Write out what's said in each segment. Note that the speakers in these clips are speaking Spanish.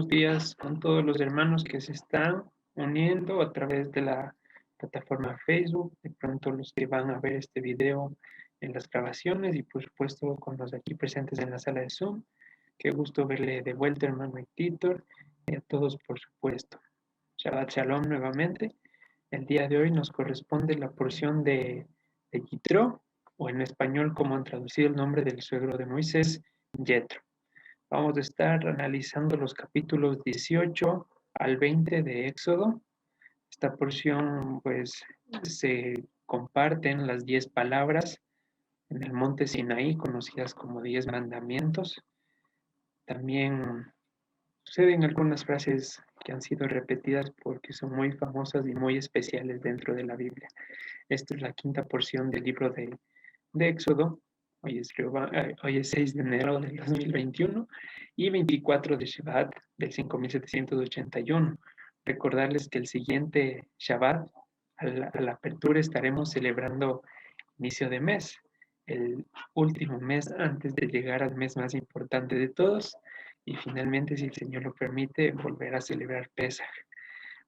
días con todos los hermanos que se están uniendo a través de la plataforma Facebook, de pronto los que van a ver este video en las grabaciones y por supuesto con los aquí presentes en la sala de Zoom. Qué gusto verle de vuelta, hermano Titor, y a todos por supuesto. Shabbat Shalom nuevamente. El día de hoy nos corresponde la porción de Yitro, o en español como han traducido el nombre del suegro de Moisés, Yetro. Vamos a estar analizando los capítulos 18 al 20 de Éxodo. Esta porción, pues, se comparten las 10 palabras en el monte Sinaí, conocidas como 10 mandamientos. También suceden algunas frases que han sido repetidas porque son muy famosas y muy especiales dentro de la Biblia. Esta es la quinta porción del libro de Éxodo. Hoy es 6 de enero del 2021 y 24 de Shabbat del 5781. Recordarles que el siguiente Shabbat, a la apertura, estaremos celebrando inicio de mes, el último mes antes de llegar al mes más importante de todos. Y finalmente, si el Señor lo permite, volver a celebrar Pesaj.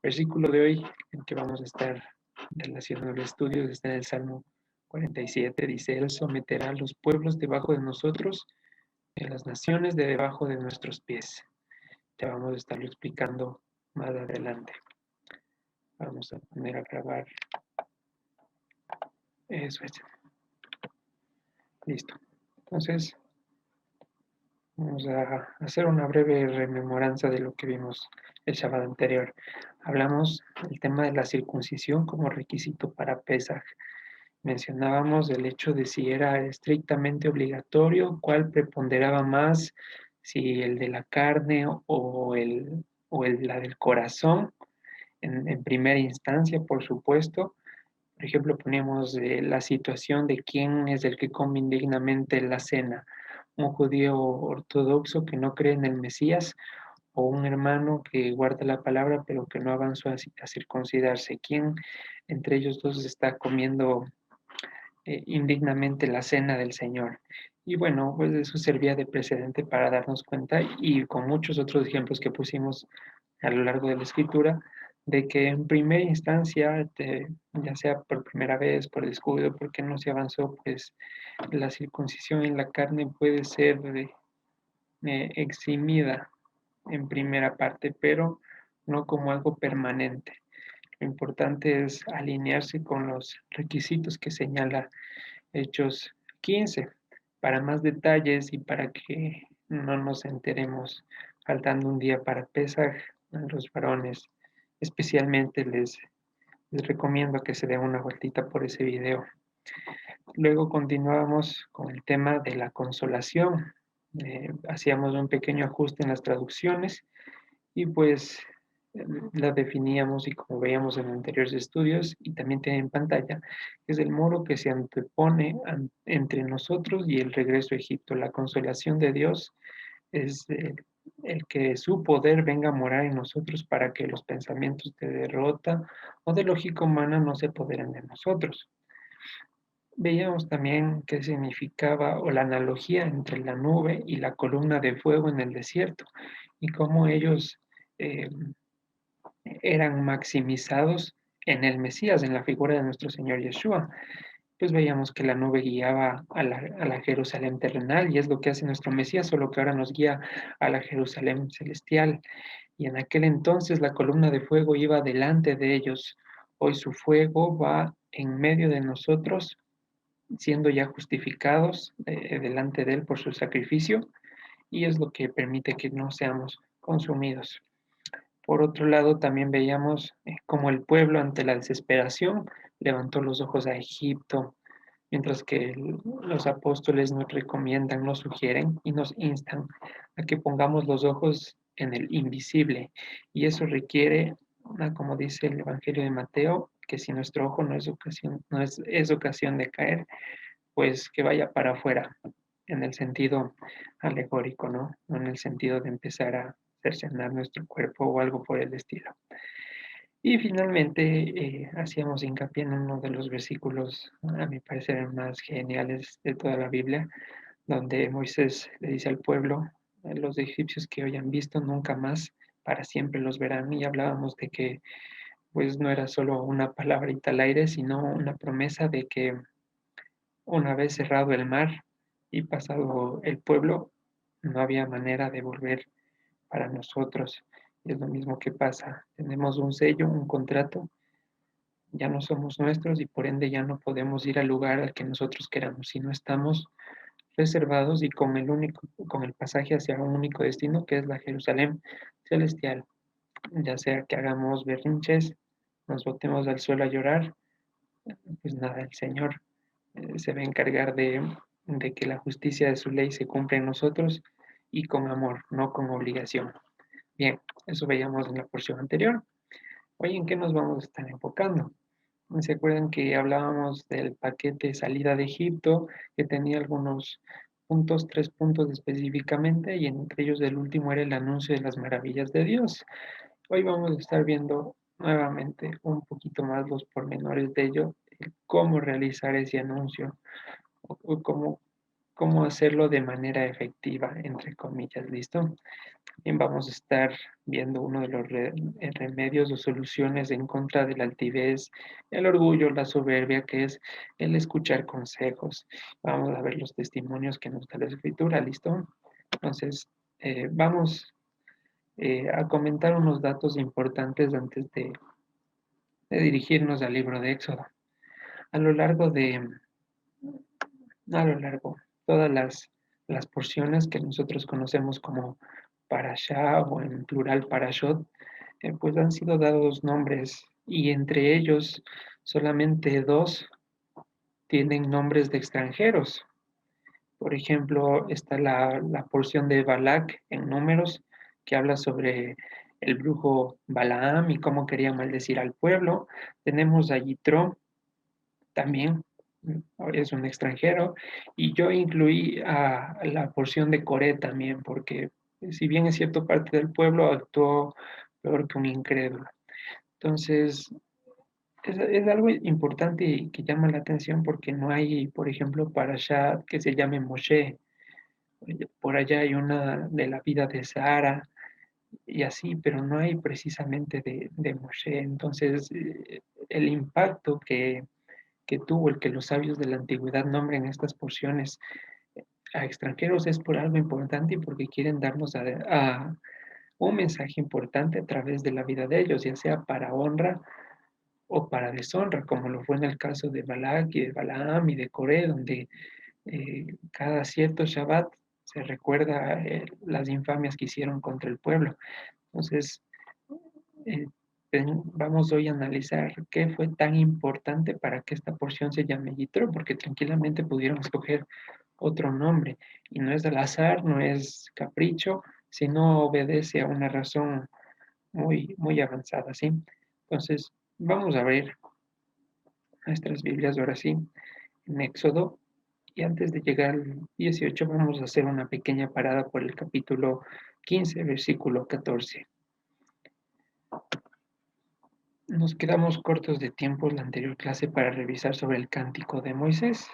Versículo de hoy, en que vamos a estar relacionando el estudio, está en el Salmo 47, dice: Él someterá a los pueblos debajo de nosotros, y a las naciones de debajo de nuestros pies. Ya vamos a estarlo explicando más adelante. Vamos a poner a grabar. Eso es. Listo. Entonces, vamos a hacer una breve rememoranza de lo que vimos el sábado anterior. Hablamos del tema de la circuncisión como requisito para Pesaj. Mencionábamos el hecho de si era estrictamente obligatorio, cuál preponderaba más, si el de la carne o la del corazón, en primera instancia, por supuesto. Por ejemplo, poníamos la situación de quién es el que come indignamente la cena, un judío ortodoxo que no cree en el Mesías o un hermano que guarda la palabra pero que no avanzó a circuncidarse. ¿Quién entre ellos dos está comiendo indignamente la cena del Señor? Y bueno, pues eso servía de precedente para darnos cuenta, y con muchos otros ejemplos que pusimos a lo largo de la escritura, de que en primera instancia, ya sea por primera vez, por descuido, porque no se avanzó, pues la circuncisión en la carne puede ser eximida en primera parte, pero no como algo permanente. Lo importante es alinearse con los requisitos que señala Hechos 15. Para más detalles y para que no nos enteremos faltando un día para Pesaj, a los varones especialmente les recomiendo que se den una vueltita por ese video. Luego continuábamos con el tema de la consolación. Hacíamos un pequeño ajuste en las traducciones y pues la definíamos, y como veíamos en anteriores estudios y también tiene en pantalla, es el muro que se antepone entre nosotros y el regreso a Egipto. La consolación de Dios es el que su poder venga a morar en nosotros para que los pensamientos de derrota o de lógica humana no se apoderen de nosotros. Veíamos también qué significaba, o la analogía entre la nube y la columna de fuego en el desierto, y cómo ellos eh, eran maximizados en el Mesías, en la figura de nuestro Señor Yeshua. Pues veíamos que la nube guiaba a la Jerusalén terrenal, y es lo que hace nuestro Mesías, solo que ahora nos guía a la Jerusalén celestial. Y en aquel entonces la columna de fuego iba delante de ellos. Hoy su fuego va en medio de nosotros, siendo ya justificados delante de Él por su sacrificio, y es lo que permite que no seamos consumidos. Por otro lado, también veíamos cómo el pueblo, ante la desesperación, levantó los ojos a Egipto, mientras que los apóstoles nos recomiendan, nos sugieren y nos instan a que pongamos los ojos en el invisible. Y eso requiere, como dice el Evangelio de Mateo, que si nuestro ojo no es ocasión de caer, pues que vaya para afuera, en el sentido alegórico, ¿no? No en el sentido de empezar a cercenar nuestro cuerpo o algo por el estilo. Y finalmente hacíamos hincapié en uno de los versículos, a mi parecer, más geniales de toda la Biblia, donde Moisés le dice al pueblo, los egipcios que hoy han visto nunca más, para siempre los verán. Y hablábamos de que pues no era solo una palabrita al aire, sino una promesa de que una vez cerrado el mar y pasado el pueblo, no había manera de volver para nosotros. Y es lo mismo que pasa. Tenemos un sello, un contrato, ya no somos nuestros y por ende ya no podemos ir al lugar al que nosotros queramos, si no estamos reservados y con el pasaje hacia un único destino que es la Jerusalén celestial, ya sea que hagamos berrinches, nos botemos al suelo a llorar, pues nada, el Señor se va a encargar de que la justicia de su ley se cumpla en nosotros y con amor, no con obligación. Bien, eso veíamos en la porción anterior. Hoy, ¿en qué nos vamos a estar enfocando? ¿Se acuerdan que hablábamos del paquete salida de Egipto, que tenía algunos puntos, 3 puntos específicamente, y entre ellos el último era el anuncio de las maravillas de Dios? Hoy vamos a estar viendo nuevamente un poquito más los pormenores de ello, cómo realizar ese anuncio o cómo hacerlo de manera efectiva, entre comillas, ¿listo? Bien, vamos a estar viendo uno de los remedios o soluciones en contra de la altivez, el orgullo, la soberbia, que es el escuchar consejos. Vamos a ver los testimonios que nos da la escritura, ¿listo? Entonces, vamos a comentar unos datos importantes antes de dirigirnos al libro de Éxodo. A lo largo de, a lo largo, todas las porciones que nosotros conocemos como parashá o en plural parashot, pues han sido dados nombres y entre ellos solamente dos tienen nombres de extranjeros. Por ejemplo, está la porción de Balak en Números, que habla sobre el brujo Balaam y cómo quería maldecir al pueblo. Tenemos a Yitro, también es un extranjero, y yo incluí a la porción de Coré también, porque si bien es cierto, parte del pueblo actuó peor que un incrédulo. Entonces, es algo importante y que llama la atención porque no hay, por ejemplo, parashá que se llame Moshe. Por allá hay una de la vida de Sara y así, pero no hay precisamente de Moshe. Entonces, el impacto que tuvo el que los sabios de la antigüedad nombren estas porciones a extranjeros es por algo importante y porque quieren darnos a un mensaje importante a través de la vida de ellos, ya sea para honra o para deshonra, como lo fue en el caso de Balak y de Balaam y de Coré, donde cada cierto Shabbat se recuerda las infamias que hicieron contra el pueblo. Entonces, eh, vamos hoy a analizar qué fue tan importante para que esta porción se llame Yitro, porque tranquilamente pudieron escoger otro nombre. Y no es al azar, no es capricho, sino obedece a una razón muy, muy avanzada, ¿sí? Entonces, vamos a ver nuestras Biblias ahora sí, en Éxodo. Y antes de llegar al 18, vamos a hacer una pequeña parada por el capítulo 15, versículo 14. Nos quedamos cortos de tiempo en la anterior clase para revisar sobre el cántico de Moisés,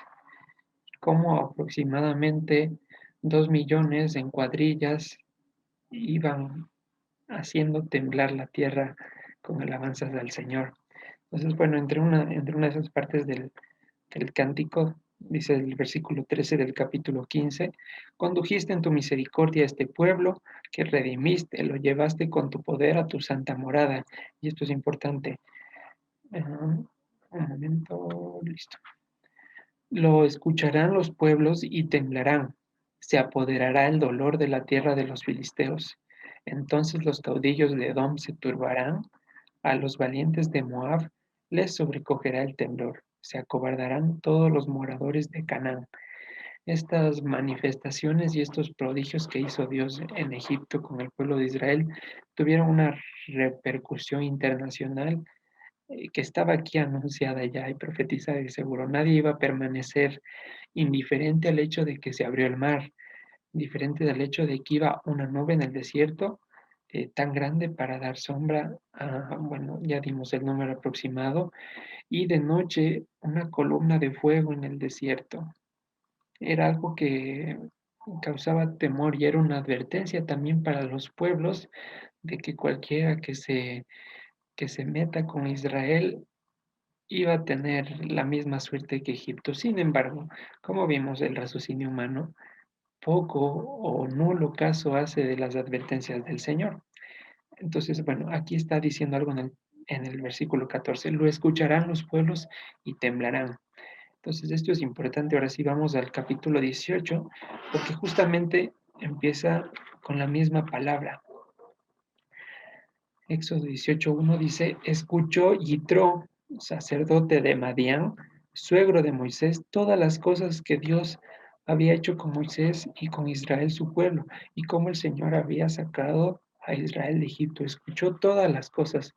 cómo aproximadamente 2 millones en cuadrillas iban haciendo temblar la tierra con alabanzas al Señor. Entonces, bueno, entre una de esas partes del cántico, dice el versículo 13 del capítulo 15, condujiste en tu misericordia a este pueblo que redimiste, lo llevaste con tu poder a tu santa morada. Y esto es importante. Un momento, listo. Lo escucharán los pueblos y temblarán. Se apoderará el dolor de la tierra de los filisteos. Entonces los caudillos de Edom se turbarán, a los valientes de Moab les sobrecogerá el temblor. Se acobardarán todos los moradores de Canaán. Estas manifestaciones y estos prodigios que hizo Dios en Egipto con el pueblo de Israel tuvieron una repercusión internacional que estaba aquí anunciada ya y profetizada y seguro. Nadie iba a permanecer indiferente al hecho de que se abrió el mar, diferente del hecho de que iba una nube en el desierto tan grande para dar sombra a, bueno, ya dimos el número aproximado, y de noche una columna de fuego en el desierto. Era algo que causaba temor y era una advertencia también para los pueblos de que cualquiera que se meta con Israel iba a tener la misma suerte que Egipto. Sin embargo, como vimos, el raciocinio humano poco o nulo caso hace de las advertencias del Señor. Entonces, bueno, aquí está diciendo algo en el versículo 14: lo escucharán los pueblos y temblarán. Entonces, esto es importante. Ahora sí vamos al capítulo 18, porque justamente empieza con la misma palabra. Éxodo 18:1 dice: escuchó Yitro, sacerdote de Madián, suegro de Moisés, todas las cosas que Dios había hecho con Moisés y con Israel su pueblo, y cómo el Señor había sacado a Israel de Egipto. Escuchó todas las cosas.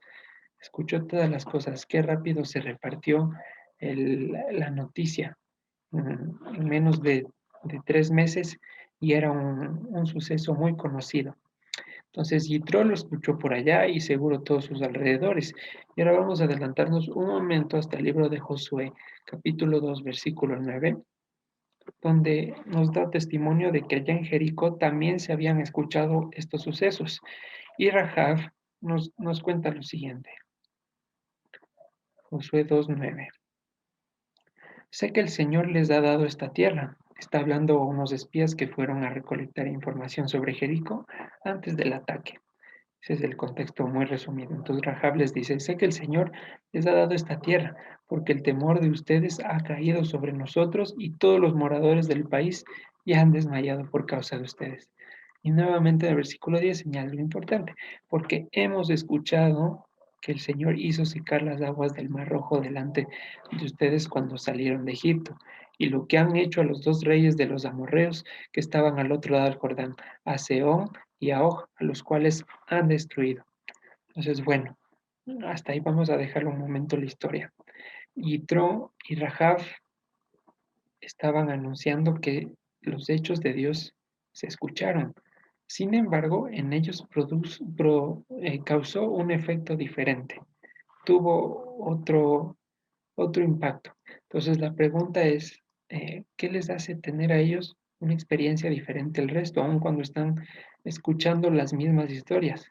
Qué rápido se repartió la noticia, en menos de 3 meses, y era un suceso muy conocido. Entonces Yitro lo escuchó por allá y seguro todos sus alrededores. Y ahora vamos a adelantarnos un momento hasta el libro de Josué, capítulo 2, versículo 9, donde nos da testimonio de que allá en Jericó también se habían escuchado estos sucesos. Y Rahab nos cuenta lo siguiente. Josué 2:9. Sé que el Señor les ha dado esta tierra. Está hablando a unos espías que fueron a recolectar información sobre Jericó antes del ataque. Ese es el contexto muy resumido. Entonces Rahab les dice: sé que el Señor les ha dado esta tierra, porque el temor de ustedes ha caído sobre nosotros y todos los moradores del país ya han desmayado por causa de ustedes. Y nuevamente en el versículo 10 señala lo importante: porque hemos escuchado que el Señor hizo secar las aguas del Mar Rojo delante de ustedes cuando salieron de Egipto, y lo que han hecho a los dos reyes de los amorreos que estaban al otro lado del Jordán, a Sehón y a Og, a los cuales han destruido. Entonces, bueno, hasta ahí vamos a dejar un momento la historia. Yitro y Rahab estaban anunciando que los hechos de Dios se escucharon. Sin embargo, en ellos causó un efecto diferente. Tuvo otro impacto. Entonces, la pregunta es, ¿qué les hace tener a ellos una experiencia diferente al resto, aun cuando están escuchando las mismas historias?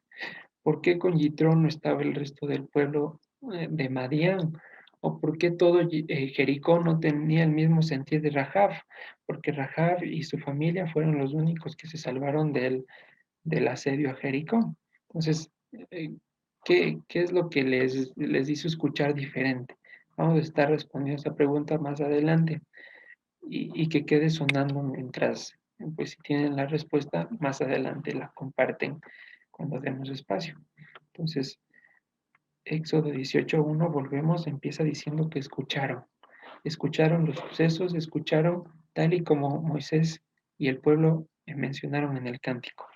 ¿Por qué con Yitro no estaba el resto del pueblo de Madián? ¿O por qué todo Jericó no tenía el mismo sentir de Rahab? Porque Rahab y su familia fueron los únicos que se salvaron del asedio a Jericó. Entonces, eh, ¿qué es lo que les hizo escuchar diferente? Vamos a estar respondiendo esa pregunta más adelante y que quede sonando mientras, pues si tienen la respuesta, más adelante la comparten cuando demos espacio. Entonces, Éxodo 18:1, volvemos, empieza diciendo que escucharon los sucesos, escucharon tal y como Moisés y el pueblo mencionaron en el cántico.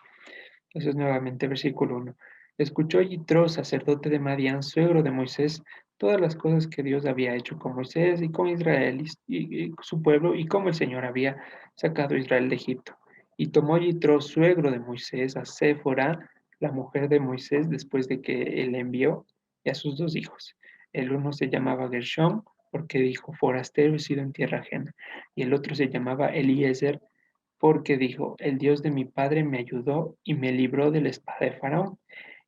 Entonces, nuevamente, versículo 1. Escuchó Yitro, sacerdote de Madián, suegro de Moisés, todas las cosas que Dios había hecho con Moisés y con Israel y su pueblo, y cómo el Señor había sacado a Israel de Egipto. Y tomó Yitro, suegro de Moisés, a Séfora, la mujer de Moisés, después de que él envió, y a sus 2 hijos. El uno se llamaba Gershón, porque dijo: forastero he sido en tierra ajena. Y el otro se llamaba Eliezer, porque dijo: el Dios de mi padre me ayudó y me libró de la espada de Faraón.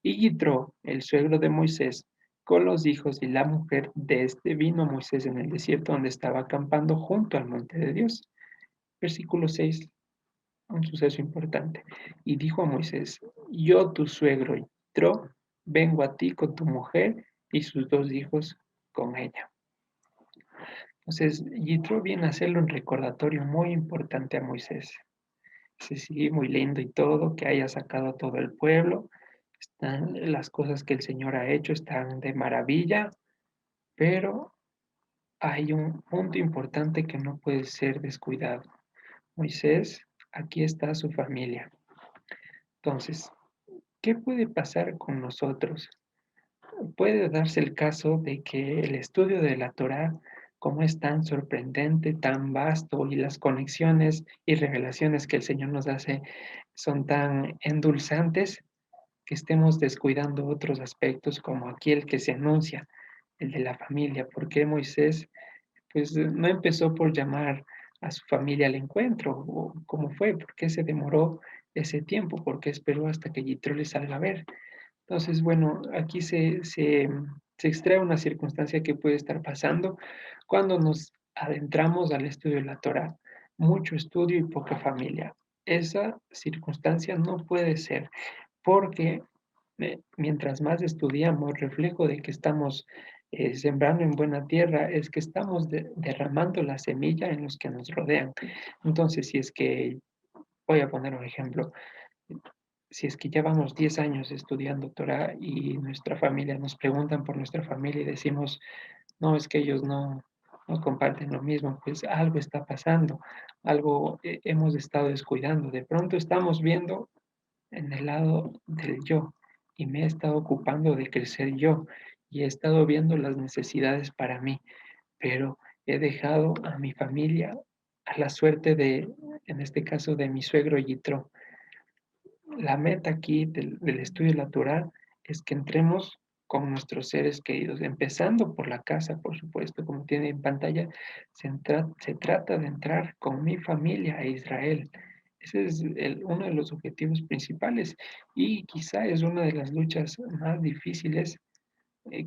Y Yitro, el suegro de Moisés, con los hijos y la mujer de este, vino Moisés en el desierto donde estaba acampando junto al monte de Dios. Versículo 6, un suceso importante. Y dijo a Moisés: yo, tu suegro Yitro, vengo a ti con tu mujer y sus 2 hijos con ella. Entonces, Yitro viene a hacerle un recordatorio muy importante a Moisés. Sí, sí, muy lindo y todo, que haya sacado a todo el pueblo. Están las cosas que el Señor ha hecho, están de maravilla, pero hay un punto importante que no puede ser descuidado. Moisés, aquí está su familia. Entonces, ¿qué puede pasar con nosotros? Puede darse el caso de que el estudio de la Torá, como es tan sorprendente, tan vasto, y las conexiones y revelaciones que el Señor nos hace son tan endulzantes, que estemos descuidando otros aspectos como aquí el que se anuncia, el de la familia. Porque Moisés, pues no empezó por llamar a su familia al encuentro, o cómo fue, por qué se demoró ese tiempo, por qué esperó hasta que Yitro le salga a ver. Entonces, bueno, aquí se extrae una circunstancia que puede estar pasando cuando nos adentramos al estudio de la Torá. Mucho estudio y poca familia. Esa circunstancia no puede ser, porque mientras más estudiamos, reflejo de que estamos sembrando en buena tierra es que estamos derramando la semilla en los que nos rodean. Entonces, si es que, voy a poner un ejemplo, si es que ya vamos 10 años estudiando Torah y nuestra familia, nos preguntan por nuestra familia y decimos, no, es que ellos no comparten lo mismo, pues algo está pasando, algo hemos estado descuidando. De pronto estamos viendo en el lado del yo y me he estado ocupando de crecer yo y he estado viendo las necesidades para mí, pero he dejado a mi familia a la suerte de, en este caso, de mi suegro Yitro. La meta aquí del estudio natural es que entremos con nuestros seres queridos, empezando por la casa, por supuesto, como tiene en pantalla, se trata de entrar con mi familia a Israel. Ese es uno de los objetivos principales y quizá es una de las luchas más difíciles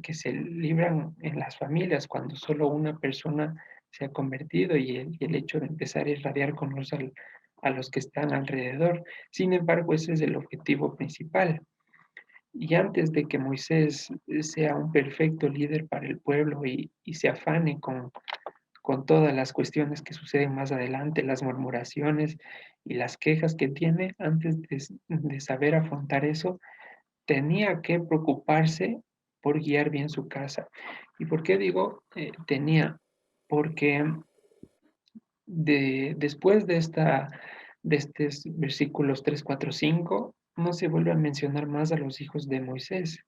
que se libran en las familias cuando solo una persona se ha convertido y el hecho de empezar a irradiar con luz a los que están alrededor. Sin embargo, ese es el objetivo principal. Y antes de que Moisés sea un perfecto líder para el pueblo y se afane con todas las cuestiones que suceden más adelante, las murmuraciones y las quejas que tiene, antes de saber afrontar eso, tenía que preocuparse por guiar bien su casa. ¿Y por qué digo tenía? Porque después de estos versículos 3 4 5 no se vuelve a mencionar más a los hijos de Moisés.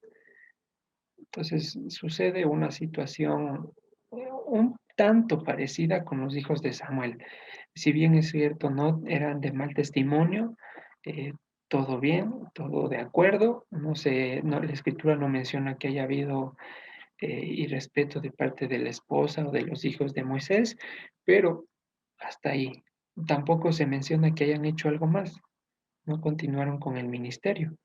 Entonces sucede una situación un tanto parecida con los hijos de Samuel. Si bien es cierto, no eran de mal testimonio, eh, todo bien, todo de acuerdo, no sé, no, la escritura no menciona que haya habido irrespeto de parte de la esposa o de los hijos de Moisés, pero hasta ahí. Tampoco se menciona que hayan hecho algo más, no continuaron con el ministerio.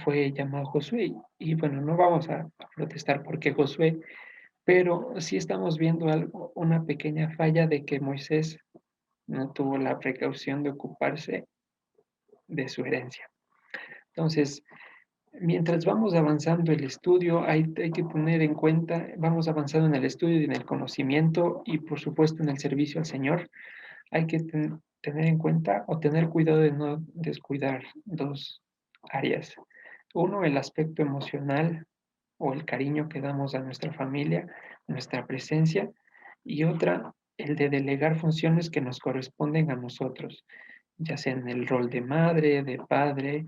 Fue llamado Josué y bueno, no vamos a protestar porque Josué, pero sí estamos viendo algo, una pequeña falla de que Moisés no tuvo la precaución de ocuparse de su herencia. Entonces, mientras vamos avanzando el estudio, hay que tener en cuenta, vamos avanzando en el estudio y en el conocimiento y por supuesto en el servicio al Señor, hay que tener en cuenta o tener cuidado de no descuidar dos áreas. Uno, el aspecto emocional o el cariño que damos a nuestra familia, nuestra presencia, y otra, el de delegar funciones que nos corresponden a nosotros, ya sea en el rol de madre, de padre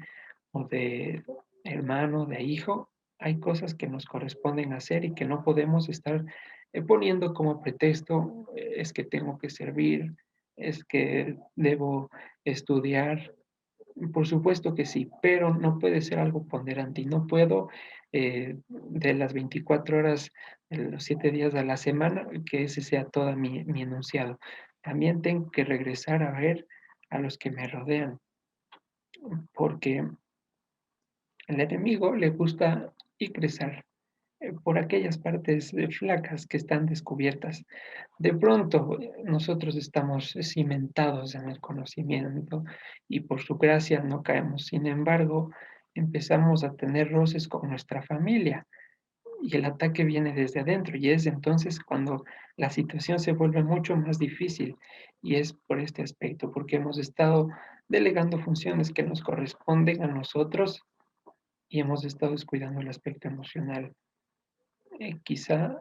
o de hermano, de hijo. Hay cosas que nos corresponden hacer y que no podemos estar poniendo como pretexto, es que tengo que servir, es que debo estudiar, por supuesto que sí, pero no puede ser algo ponderante y no puedo de las 24 horas, de los 7 días a la semana, que ese sea todo mi enunciado. También tengo que regresar a ver a los que me rodean, porque el enemigo le gusta ingresar por aquellas partes flacas que están descubiertas. De pronto nosotros estamos cimentados en el conocimiento y por su gracia no caemos. Sin embargo, empezamos a tener roces con nuestra familia y el ataque viene desde adentro y es entonces cuando la situación se vuelve mucho más difícil y es por este aspecto, porque hemos estado delegando funciones que nos corresponden a nosotros y hemos estado descuidando el aspecto emocional quizá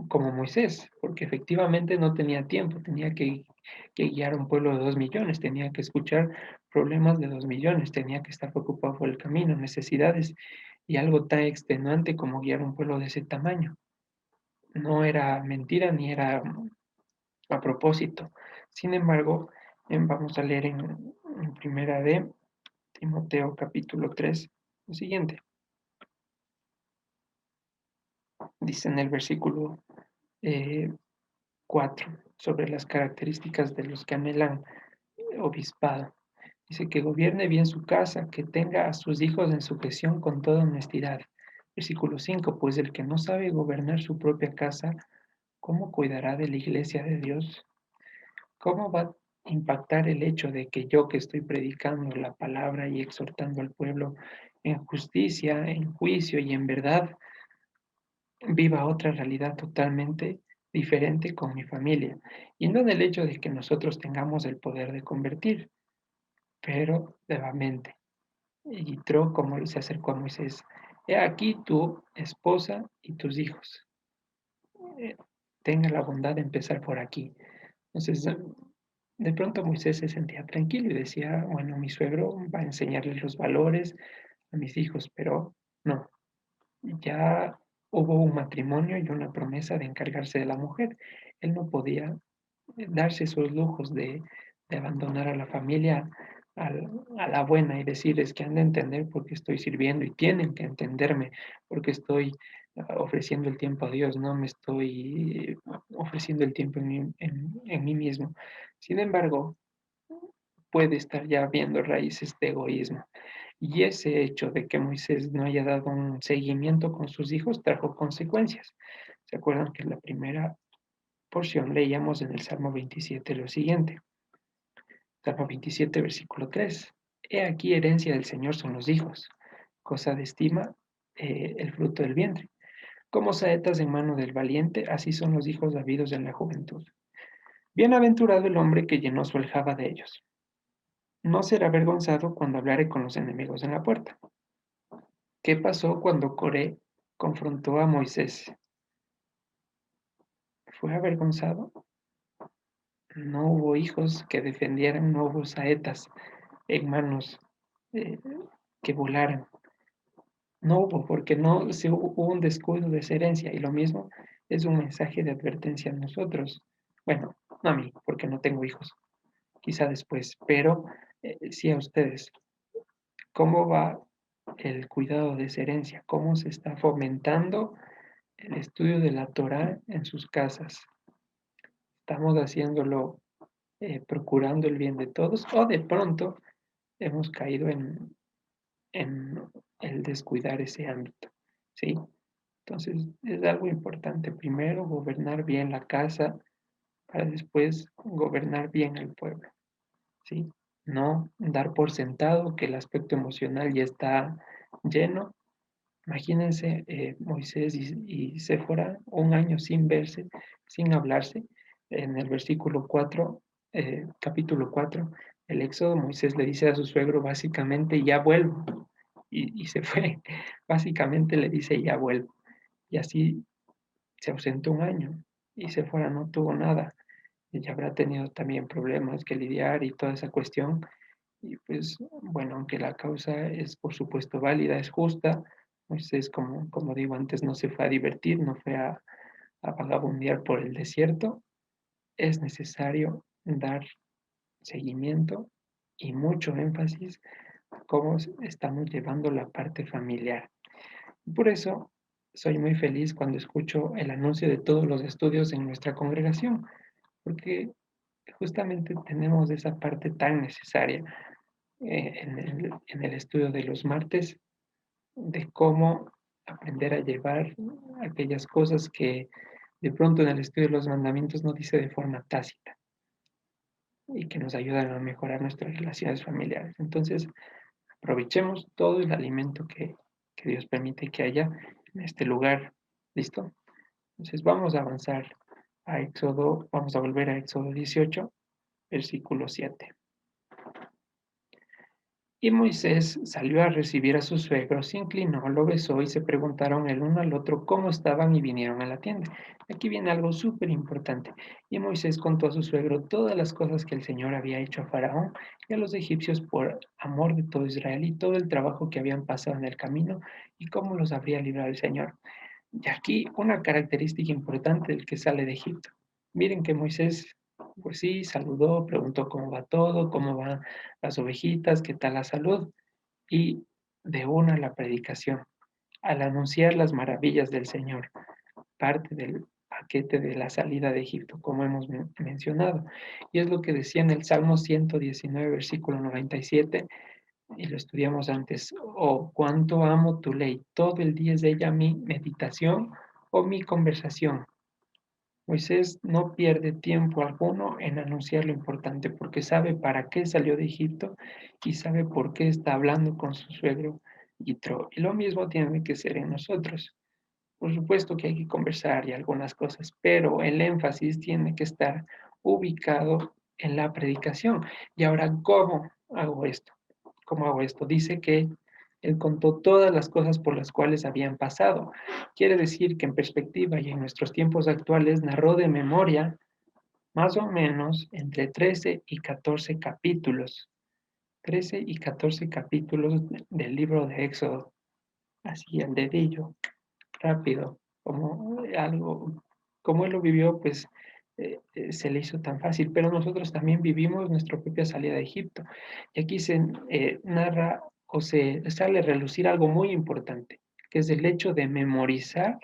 como Moisés, porque efectivamente no tenía tiempo, tenía que guiar a un pueblo de 2 millones, tenía que escuchar problemas de 2 millones, tenía que estar preocupado por el camino, necesidades y algo tan extenuante como guiar un pueblo de ese tamaño. No era mentira ni era a propósito. Sin embargo, vamos a leer en primera de Timoteo capítulo 3 lo siguiente. Dice en el versículo 4. sobre las características de los que anhelan obispado. Dice que gobierne bien su casa, que tenga a sus hijos en sujeción con toda honestidad. Versículo 5, pues el que no sabe gobernar su propia casa, ¿cómo cuidará de la iglesia de Dios? ¿Cómo va a impactar el hecho de que yo que estoy predicando la palabra y exhortando al pueblo en justicia, en juicio y en verdad, viva otra realidad totalmente diferente con mi familia? Y no del hecho de que nosotros tengamos el poder de convertir, pero nuevamente. Y Yitro como se acercó a Moisés, he aquí tu esposa y tus hijos. Eh, Tenga la bondad de empezar por aquí. Entonces, de pronto Moisés se sentía tranquilo y decía, bueno, mi suegro va a enseñarles los valores a mis hijos, pero no, ya hubo un matrimonio y una promesa de encargarse de la mujer. Él no podía darse esos lujos de abandonar a la familia a la buena y decirles que han de entender porque estoy sirviendo y tienen que entenderme porque estoy ofreciendo el tiempo a Dios, no me estoy ofreciendo el tiempo en mí mismo. Sin embargo, puede estar ya viendo raíces de egoísmo. Y ese hecho de que Moisés no haya dado un seguimiento con sus hijos trajo consecuencias. ¿Se acuerdan que en la primera porción leíamos en el Salmo 27 lo siguiente? Salmo 27, versículo 3. He aquí herencia del Señor son los hijos, cosa de estima el fruto del vientre. Como saetas en mano del valiente, así son los hijos habidos en la juventud. Bienaventurado el hombre que llenó su aljaba de ellos. No será avergonzado cuando hablare con los enemigos en la puerta. ¿Qué pasó cuando Coré confrontó a Moisés? ¿Fue avergonzado? No hubo hijos que defendieran, no hubo saetas en manos eh, que volaran. No hubo, porque no se hubo un descuido de esa herencia. Y lo mismo es un mensaje de advertencia a nosotros. Bueno, no a mí, porque no tengo hijos, quizá después, pero sí a ustedes. ¿Cómo va el cuidado de esa herencia? ¿Cómo se está fomentando el estudio de la Torá en sus casas? ¿Estamos haciéndolo procurando el bien de todos o de pronto hemos caído en el descuidar ese ámbito? ¿Sí? Entonces, es algo importante. Primero, gobernar bien la casa para después gobernar bien el pueblo, ¿sí? No dar por sentado que el aspecto emocional ya está lleno. Imagínense Moisés y Séfora un año sin verse, sin hablarse. En el versículo 4, capítulo 4, el Éxodo, Moisés le dice a su suegro básicamente, ya vuelvo. Y se fue. Básicamente le dice, ya vuelvo. Y así se ausentó un año y Sephora no tuvo nada. Ella habrá tenido también problemas que lidiar y toda esa cuestión. Y pues, bueno, aunque la causa es por supuesto válida, es justa, Moisés, como digo antes, no se fue a divertir, no fue a vagabundear por el desierto. Es necesario dar seguimiento y mucho énfasis a cómo estamos llevando la parte familiar. Por eso soy muy feliz cuando escucho el anuncio de todos los estudios en nuestra congregación, porque justamente tenemos esa parte tan necesaria en el estudio de los martes, de cómo aprender a llevar aquellas cosas que de pronto en el estudio de los mandamientos no dice de forma tácita y que nos ayudan a mejorar nuestras relaciones familiares. Entonces, aprovechemos todo el alimento que Dios permite que haya en este lugar. ¿Listo? Entonces vamos a avanzar a Éxodo, vamos a volver a Éxodo 18, versículo 7. Y Moisés salió a recibir a su suegro, se inclinó, lo besó y se preguntaron el uno al otro cómo estaban y vinieron a la tienda. Aquí viene algo súper importante. Y Moisés contó a su suegro todas las cosas que el Señor había hecho a Faraón y a los egipcios por amor de todo Israel y todo el trabajo que habían pasado en el camino y cómo los habría librado el Señor. Y aquí una característica importante del que sale de Egipto. Miren que Moisés, pues sí, saludó, preguntó cómo va todo, cómo van las ovejitas, qué tal la salud, y de una la predicación. Al anunciar las maravillas del Señor, parte del paquete de la salida de Egipto, como hemos mencionado. Y es lo que decía en el Salmo 119, versículo 97, y lo estudiamos antes. Oh, cuánto amo tu ley, todo el día es de ella mi meditación o mi conversación. Moisés no pierde tiempo alguno en anunciar lo importante porque sabe para qué salió de Egipto y sabe por qué está hablando con su suegro Yitro. Y lo mismo tiene que ser en nosotros. Por supuesto que hay que conversar y algunas cosas, pero el énfasis tiene que estar ubicado en la predicación. Y ahora, ¿cómo hago esto? ¿Cómo hago esto? Dice que él contó todas las cosas por las cuales habían pasado. Quiere decir que en perspectiva y en nuestros tiempos actuales narró de memoria más o menos entre 13 y 14 capítulos. 13 y 14 capítulos del libro de Éxodo. Así al dedillo, rápido, como algo, como él lo vivió, pues se le hizo tan fácil, pero nosotros también vivimos nuestra propia salida de Egipto. Y aquí se narra o se sale a relucir algo muy importante, que es el hecho de memorizar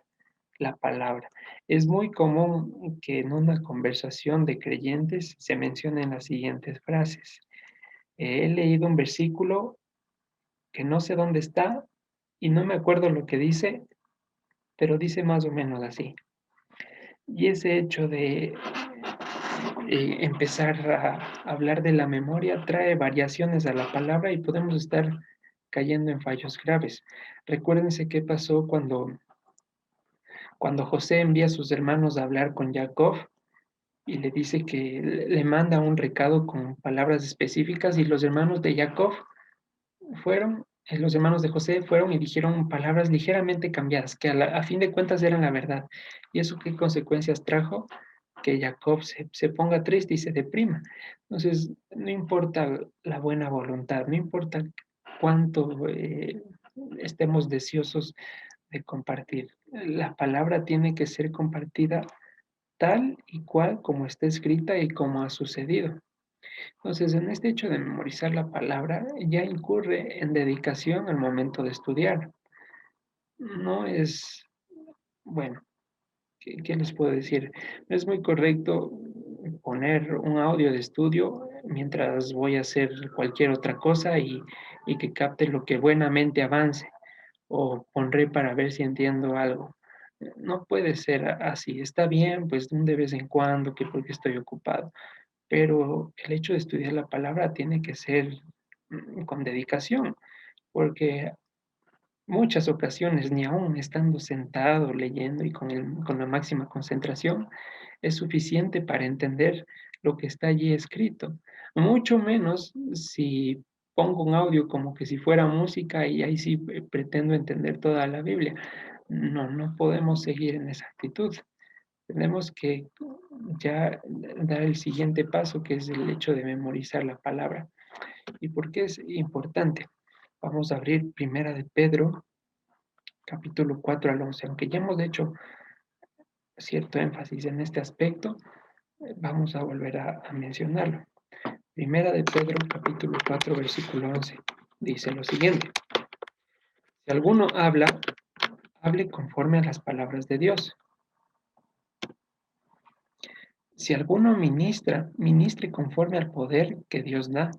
la palabra. Es muy común que en una conversación de creyentes se mencionen las siguientes frases. He leído un versículo que no sé dónde está y no me acuerdo lo que dice, pero dice más o menos así. Y ese hecho de empezar a hablar de la memoria trae variaciones a la palabra y podemos estar cayendo en fallos graves. Recuérdense qué pasó cuando José envía a sus hermanos a hablar con Jacob y le dice que le manda un recado con palabras específicas y los hermanos de Jacob los hermanos de José fueron y dijeron palabras ligeramente cambiadas, que a fin de cuentas eran la verdad. ¿Y eso qué consecuencias trajo? Que Jacob se ponga triste y se deprima. Entonces, no importa la buena voluntad, no importa cuánto estemos deseosos de compartir. La palabra tiene que ser compartida tal y cual como está escrita y como ha sucedido. Entonces, en este hecho de memorizar la palabra, ya incurre en dedicación al momento de estudiar. No es, bueno, ¿qué les puedo decir? No es muy correcto poner un audio de estudio mientras voy a hacer cualquier otra cosa y que capte lo que buenamente avance o pondré para ver si entiendo algo. No puede ser así. Está bien, pues de vez en cuando, que porque estoy ocupado, pero el hecho de estudiar la palabra tiene que ser con dedicación, porque muchas ocasiones, ni aún estando sentado leyendo y con la máxima concentración, es suficiente para entender lo que está allí escrito. Mucho menos si pongo un audio como que si fuera música y ahí sí pretendo entender toda la Biblia. No, no podemos seguir en esa actitud. Tenemos que ya dar el siguiente paso, que es el hecho de memorizar la palabra. ¿Y por qué es importante? Vamos a abrir Primera de Pedro, capítulo 4 al 11. Aunque ya hemos hecho cierto énfasis en este aspecto, vamos a volver a mencionarlo. Primera de Pedro, capítulo 4, versículo 11. Dice lo siguiente. Si alguno habla, hable conforme a las palabras de Dios. Si alguno ministra, ministre conforme al poder que Dios da,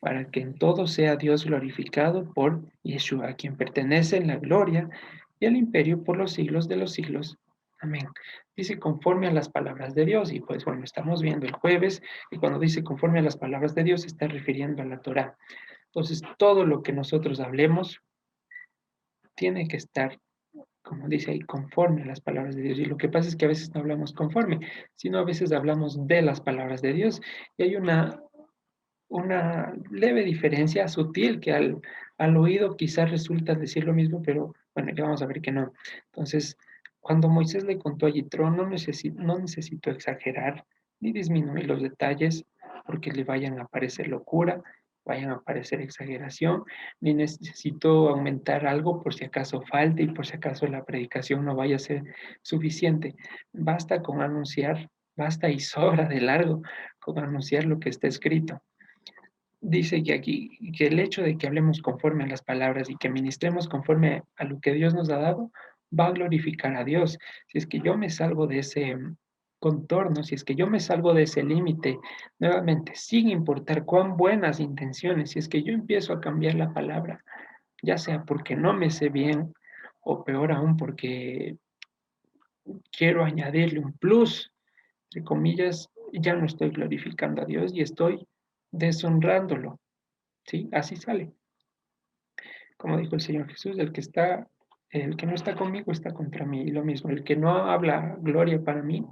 para que en todo sea Dios glorificado por Yeshua, a quien pertenece la gloria y el imperio por los siglos de los siglos. Amén. Dice conforme a las palabras de Dios, y pues bueno, estamos viendo el jueves, y cuando dice conforme a las palabras de Dios, se está refiriendo a la Torá. Entonces, todo lo que nosotros hablemos tiene que estar, como dice ahí, conforme a las palabras de Dios. Y lo que pasa es que a veces no hablamos conforme, sino a veces hablamos de las palabras de Dios. Y hay una leve diferencia sutil que al oído quizás resulta decir lo mismo, pero bueno, ya vamos a ver que no. Entonces, cuando Moisés le contó a Yitro, no necesitó exagerar ni disminuir los detalles porque le vayan a parecer locura, vayan a parecer exageración, ni necesitó aumentar algo por si acaso falte y por si acaso la predicación no vaya a ser suficiente. Basta con anunciar, basta y sobra de largo con anunciar lo que está escrito. Dice que aquí, que el hecho de que hablemos conforme a las palabras y que ministremos conforme a lo que Dios nos ha dado, va a glorificar a Dios. Si es que yo me salgo de ese contorno, si es que yo me salgo de ese límite, nuevamente, sin importar cuán buenas intenciones, si es que yo empiezo a cambiar la palabra, ya sea porque no me sé bien o peor aún porque quiero añadirle un plus, entre comillas, ya no estoy glorificando a Dios y estoy deshonrándolo, ¿sí? Así sale. Como dijo el Señor Jesús, el que no está conmigo está contra mí. Y lo mismo, el que no habla gloria para mí,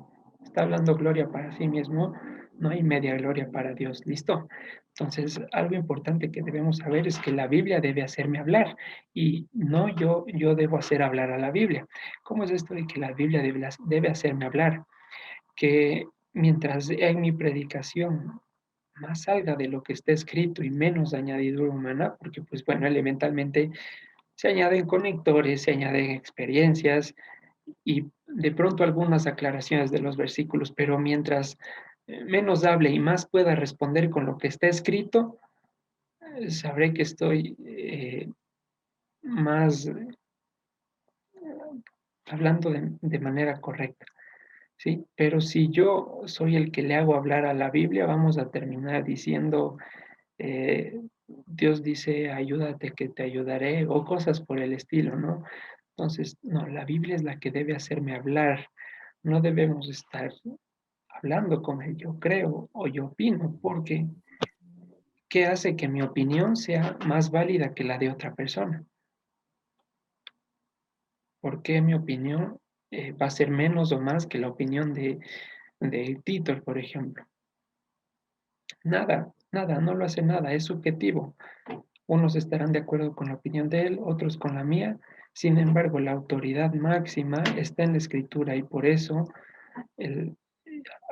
está hablando gloria para sí mismo, no hay media gloria para Dios. ¿Listo? Entonces, algo importante que debemos saber es que la Biblia debe hacerme hablar y no yo debo hacer hablar a la Biblia. ¿Cómo es esto de que la Biblia debe hacerme hablar? Que mientras en mi predicación más salga de lo que está escrito y menos añadidura humana, porque pues bueno, elementalmente se añaden conectores, se añaden experiencias y de pronto algunas aclaraciones de los versículos, pero mientras menos hable y más pueda responder con lo que está escrito, sabré que estoy más hablando de manera correcta, ¿sí? Pero si yo soy el que le hago hablar a la Biblia, vamos a terminar diciendo, Dios dice, ayúdate que te ayudaré, o cosas por el estilo, ¿no? Entonces, no, la Biblia es la que debe hacerme hablar. No debemos estar hablando con el yo creo o yo opino, porque ¿qué hace que mi opinión sea más válida que la de otra persona? ¿Por qué mi opinión va a ser menos o más que la opinión de Tito, por ejemplo? Nada, nada, no lo hace nada, es subjetivo. Unos estarán de acuerdo con la opinión de él, otros con la mía. Sin embargo, la autoridad máxima está en la escritura y por eso el,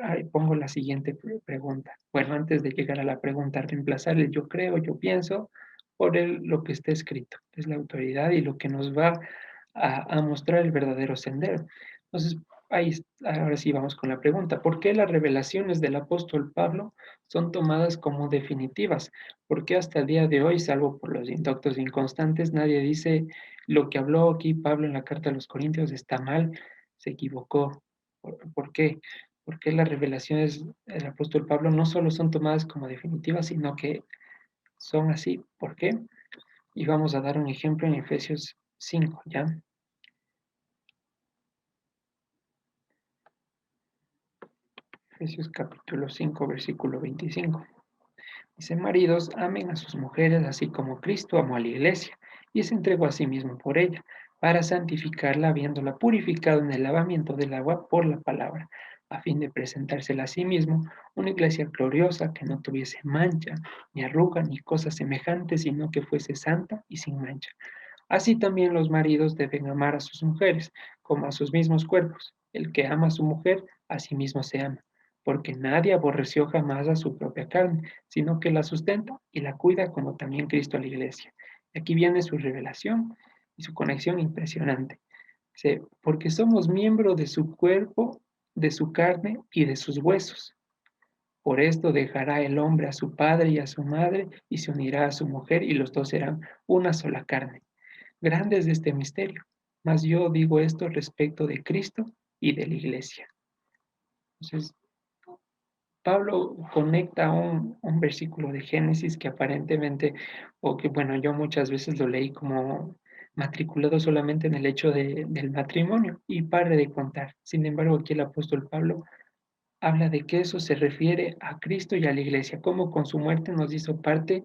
ahí pongo la siguiente pregunta. Bueno, antes de llegar a la pregunta, reemplazar el yo creo, yo pienso por lo que está escrito. Es la autoridad y lo que nos va a mostrar el verdadero sendero. Entonces, ahora sí vamos con la pregunta. ¿Por qué las revelaciones del apóstol Pablo son tomadas como definitivas? ¿Por qué hasta el día de hoy, salvo por los indoctos inconstantes, nadie dice lo que habló aquí Pablo en la carta a los Corintios está mal, se equivocó? ¿Por qué? Porque las revelaciones del apóstol Pablo no solo son tomadas como definitivas, sino que son así. ¿Por qué? Y vamos a dar un ejemplo en Efesios 5, ¿ya? Efesios capítulo 5, versículo 25. Dice, maridos, amen a sus mujeres así como Cristo amó a la iglesia y se entregó a sí mismo por ella, para santificarla, habiéndola purificado en el lavamiento del agua por la palabra, a fin de presentársela a sí mismo una iglesia gloriosa que no tuviese mancha, ni arruga, ni cosa semejante, sino que fuese santa y sin mancha. Así también los maridos deben amar a sus mujeres como a sus mismos cuerpos. El que ama a su mujer, a sí mismo se ama, porque nadie aborreció jamás a su propia carne, sino que la sustenta y la cuida como también Cristo a la iglesia. Y aquí viene su revelación y su conexión impresionante. Dice, porque somos miembros de su cuerpo, de su carne y de sus huesos. Por esto dejará el hombre a su padre y a su madre y se unirá a su mujer y los dos serán una sola carne. Grande es este misterio, mas yo digo esto respecto de Cristo y de la iglesia. Entonces, Pablo conecta un versículo de Génesis que aparentemente, o que bueno, yo muchas veces lo leí como matriculado solamente en el hecho del matrimonio y pare de contar. Sin embargo, aquí el apóstol Pablo habla de que eso se refiere a Cristo y a la iglesia, como con su muerte nos hizo parte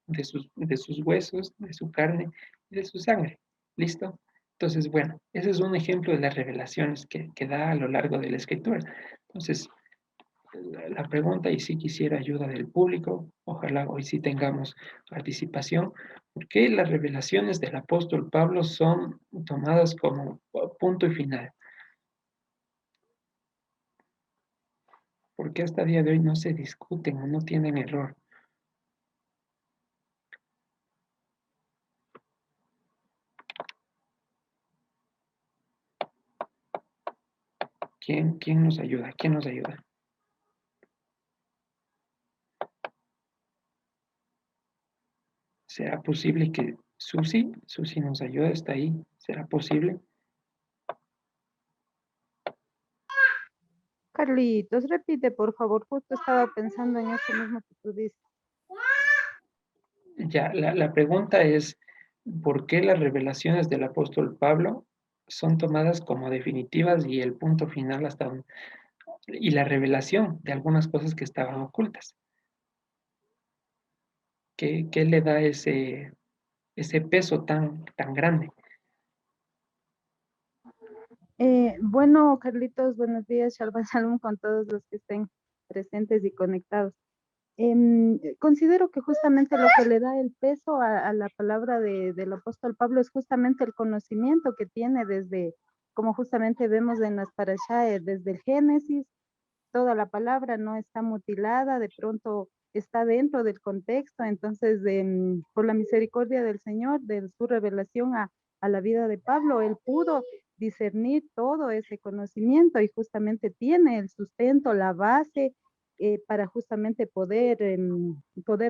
de sus huesos, de su carne y de su sangre. ¿Listo? Entonces, bueno, ese es un ejemplo de las revelaciones que da a lo largo de la escritura. Entonces, la pregunta, y si quisiera ayuda del público, ojalá hoy sí tengamos participación, ¿por qué las revelaciones del apóstol Pablo son tomadas como punto y final? ¿Por qué hasta el día de hoy no se discuten o no tienen error? ¿Quién nos ayuda? ¿Quién nos ayuda? ¿Será posible que Susi nos ayude? ¿Está ahí? ¿Será posible? Carlitos, repite, por favor, justo estaba pensando en eso mismo que tú dices. Ya, la pregunta es, ¿por qué las revelaciones del apóstol Pablo son tomadas como definitivas y el punto final y la revelación de algunas cosas que estaban ocultas? ¿Qué le da ese peso tan grande? Bueno, Carlitos, buenos días, Shalom Shalom con todos los que estén presentes y conectados. Considero que justamente lo que le da el peso a la palabra del apóstol Pablo es justamente el conocimiento que tiene desde, como justamente vemos en las parashá, desde el Génesis, toda la palabra no está mutilada, de pronto está dentro del contexto, entonces por la misericordia del Señor, de su revelación a la vida de Pablo, él pudo discernir todo ese conocimiento y justamente tiene el sustento, la base para justamente poder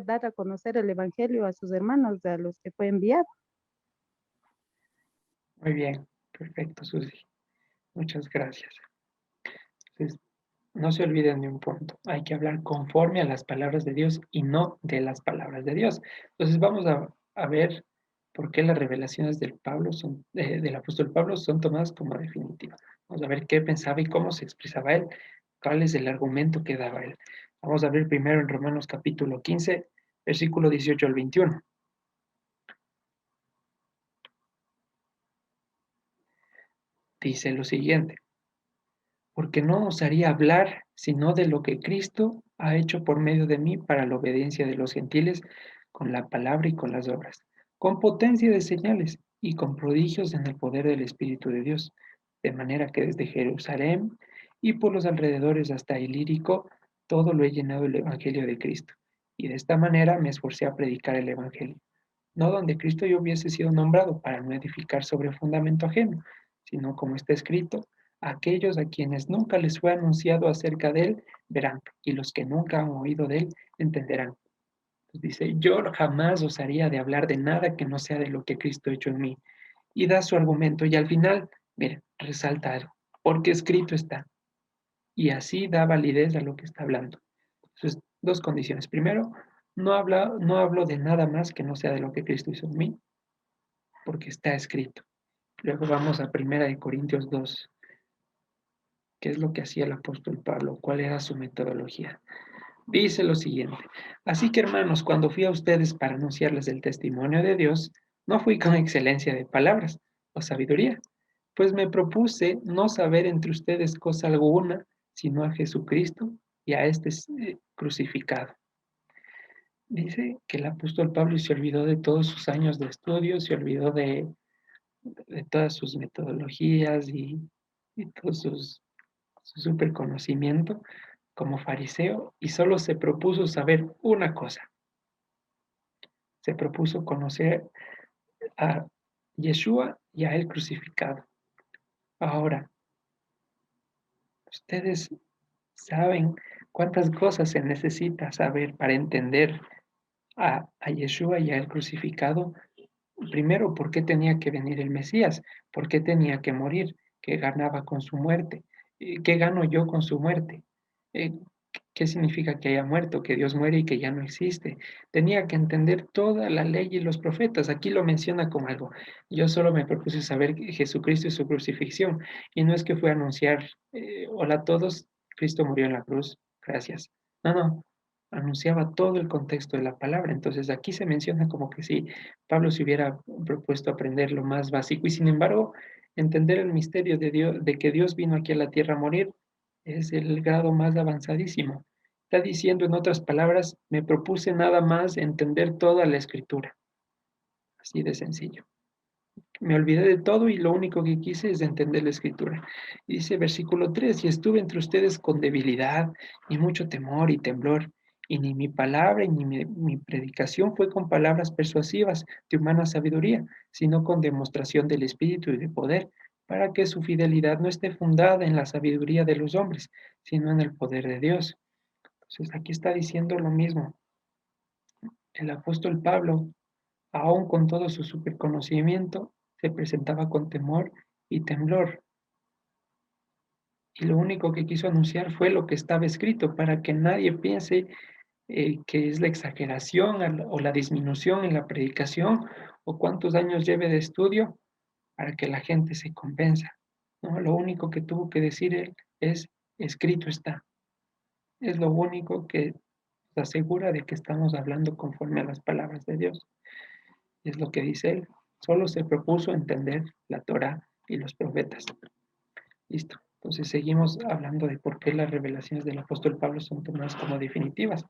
dar a conocer el Evangelio a sus hermanos, a los que fue enviado. Muy bien, perfecto, Susi. Muchas gracias. Entonces, no se olviden de un punto. Hay que hablar conforme a las palabras de Dios y no de las palabras de Dios. Entonces, vamos a ver por qué las revelaciones del apóstol Pablo son tomadas como definitivas. Vamos a ver qué pensaba y cómo se expresaba él, cuál es el argumento que daba él. Vamos a ver primero en Romanos capítulo 15, versículo 18 al 21. Dice lo siguiente: porque no osaría hablar sino de lo que Cristo ha hecho por medio de mí para la obediencia de los gentiles con la palabra y con las obras, con potencia de señales y con prodigios en el poder del Espíritu de Dios, de manera que desde Jerusalén y por los alrededores hasta Ilírico, todo lo he llenado el Evangelio de Cristo. Y de esta manera me esforcé a predicar el Evangelio, no donde Cristo yo hubiese sido nombrado para no edificar sobre fundamento ajeno, sino como está escrito: aquellos a quienes nunca les fue anunciado acerca de él verán, y los que nunca han oído de él entenderán. Pues dice, yo jamás osaría de hablar de nada que no sea de lo que Cristo ha hecho en mí. Y da su argumento, y al final, miren, resalta algo, porque escrito está, y así da validez a lo que está hablando. Entonces, dos condiciones. Primero, no hablo de nada más que no sea de lo que Cristo hizo en mí, porque está escrito. Luego vamos a Primera de Corintios 2. ¿Qué es lo que hacía el apóstol Pablo? ¿Cuál era su metodología? Dice lo siguiente: así que hermanos, cuando fui a ustedes para anunciarles el testimonio de Dios, no fui con excelencia de palabras o sabiduría, pues me propuse no saber entre ustedes cosa alguna, sino a Jesucristo y a este crucificado. Dice que el apóstol Pablo se olvidó de todos sus años de estudio, se olvidó de todas sus metodologías y todo su super conocimiento como fariseo, y solo se propuso saber una cosa: se propuso conocer a Yeshua y a él crucificado. Ahora, ustedes saben cuántas cosas se necesita saber para entender a Yeshua y a él crucificado. Primero, ¿por qué tenía que venir el Mesías? ¿Por qué tenía que morir? ¿Qué ganaba con su muerte? ¿Qué gano yo con su muerte? Eh, ¿Qué significa que haya muerto, que Dios muere y que ya no existe? Tenía que entender toda la ley y los profetas. Aquí lo menciona como algo. Yo solo me propuse saber Jesucristo y su crucifixión. Y no es que fue a anunciar, hola a todos, Cristo murió en la cruz, gracias. No, no, anunciaba todo el contexto de la palabra. Entonces aquí se menciona como que si Pablo se hubiera propuesto aprender lo más básico, y sin embargo entender el misterio de Dios, de que Dios vino aquí a la tierra a morir, es el grado más avanzadísimo. Está diciendo, en otras palabras, me propuse nada más entender toda la escritura, así de sencillo. Me olvidé de todo y lo único que quise es entender la escritura. Y dice versículo 3: y estuve entre ustedes con debilidad y mucho temor y temblor, y ni mi palabra ni mi predicación fue con palabras persuasivas de humana sabiduría, sino con demostración del Espíritu y de poder, para que su fidelidad no esté fundada en la sabiduría de los hombres, sino en el poder de Dios. Entonces aquí está diciendo lo mismo. El apóstol Pablo, aun con todo su superconocimiento, se presentaba con temor y temblor. Y lo único que quiso anunciar fue lo que estaba escrito, para que nadie piense que es la exageración o la disminución en la predicación, o cuántos años lleve de estudio, para que la gente se convenza. ¿No? Lo único que tuvo que decir él es, escrito está. Es lo único que nos asegura de que estamos hablando conforme a las palabras de Dios. Es lo que dice él. Solo se propuso entender la Torá y los profetas. Listo. Entonces seguimos hablando de por qué las revelaciones del apóstol Pablo son tomadas como definitivas.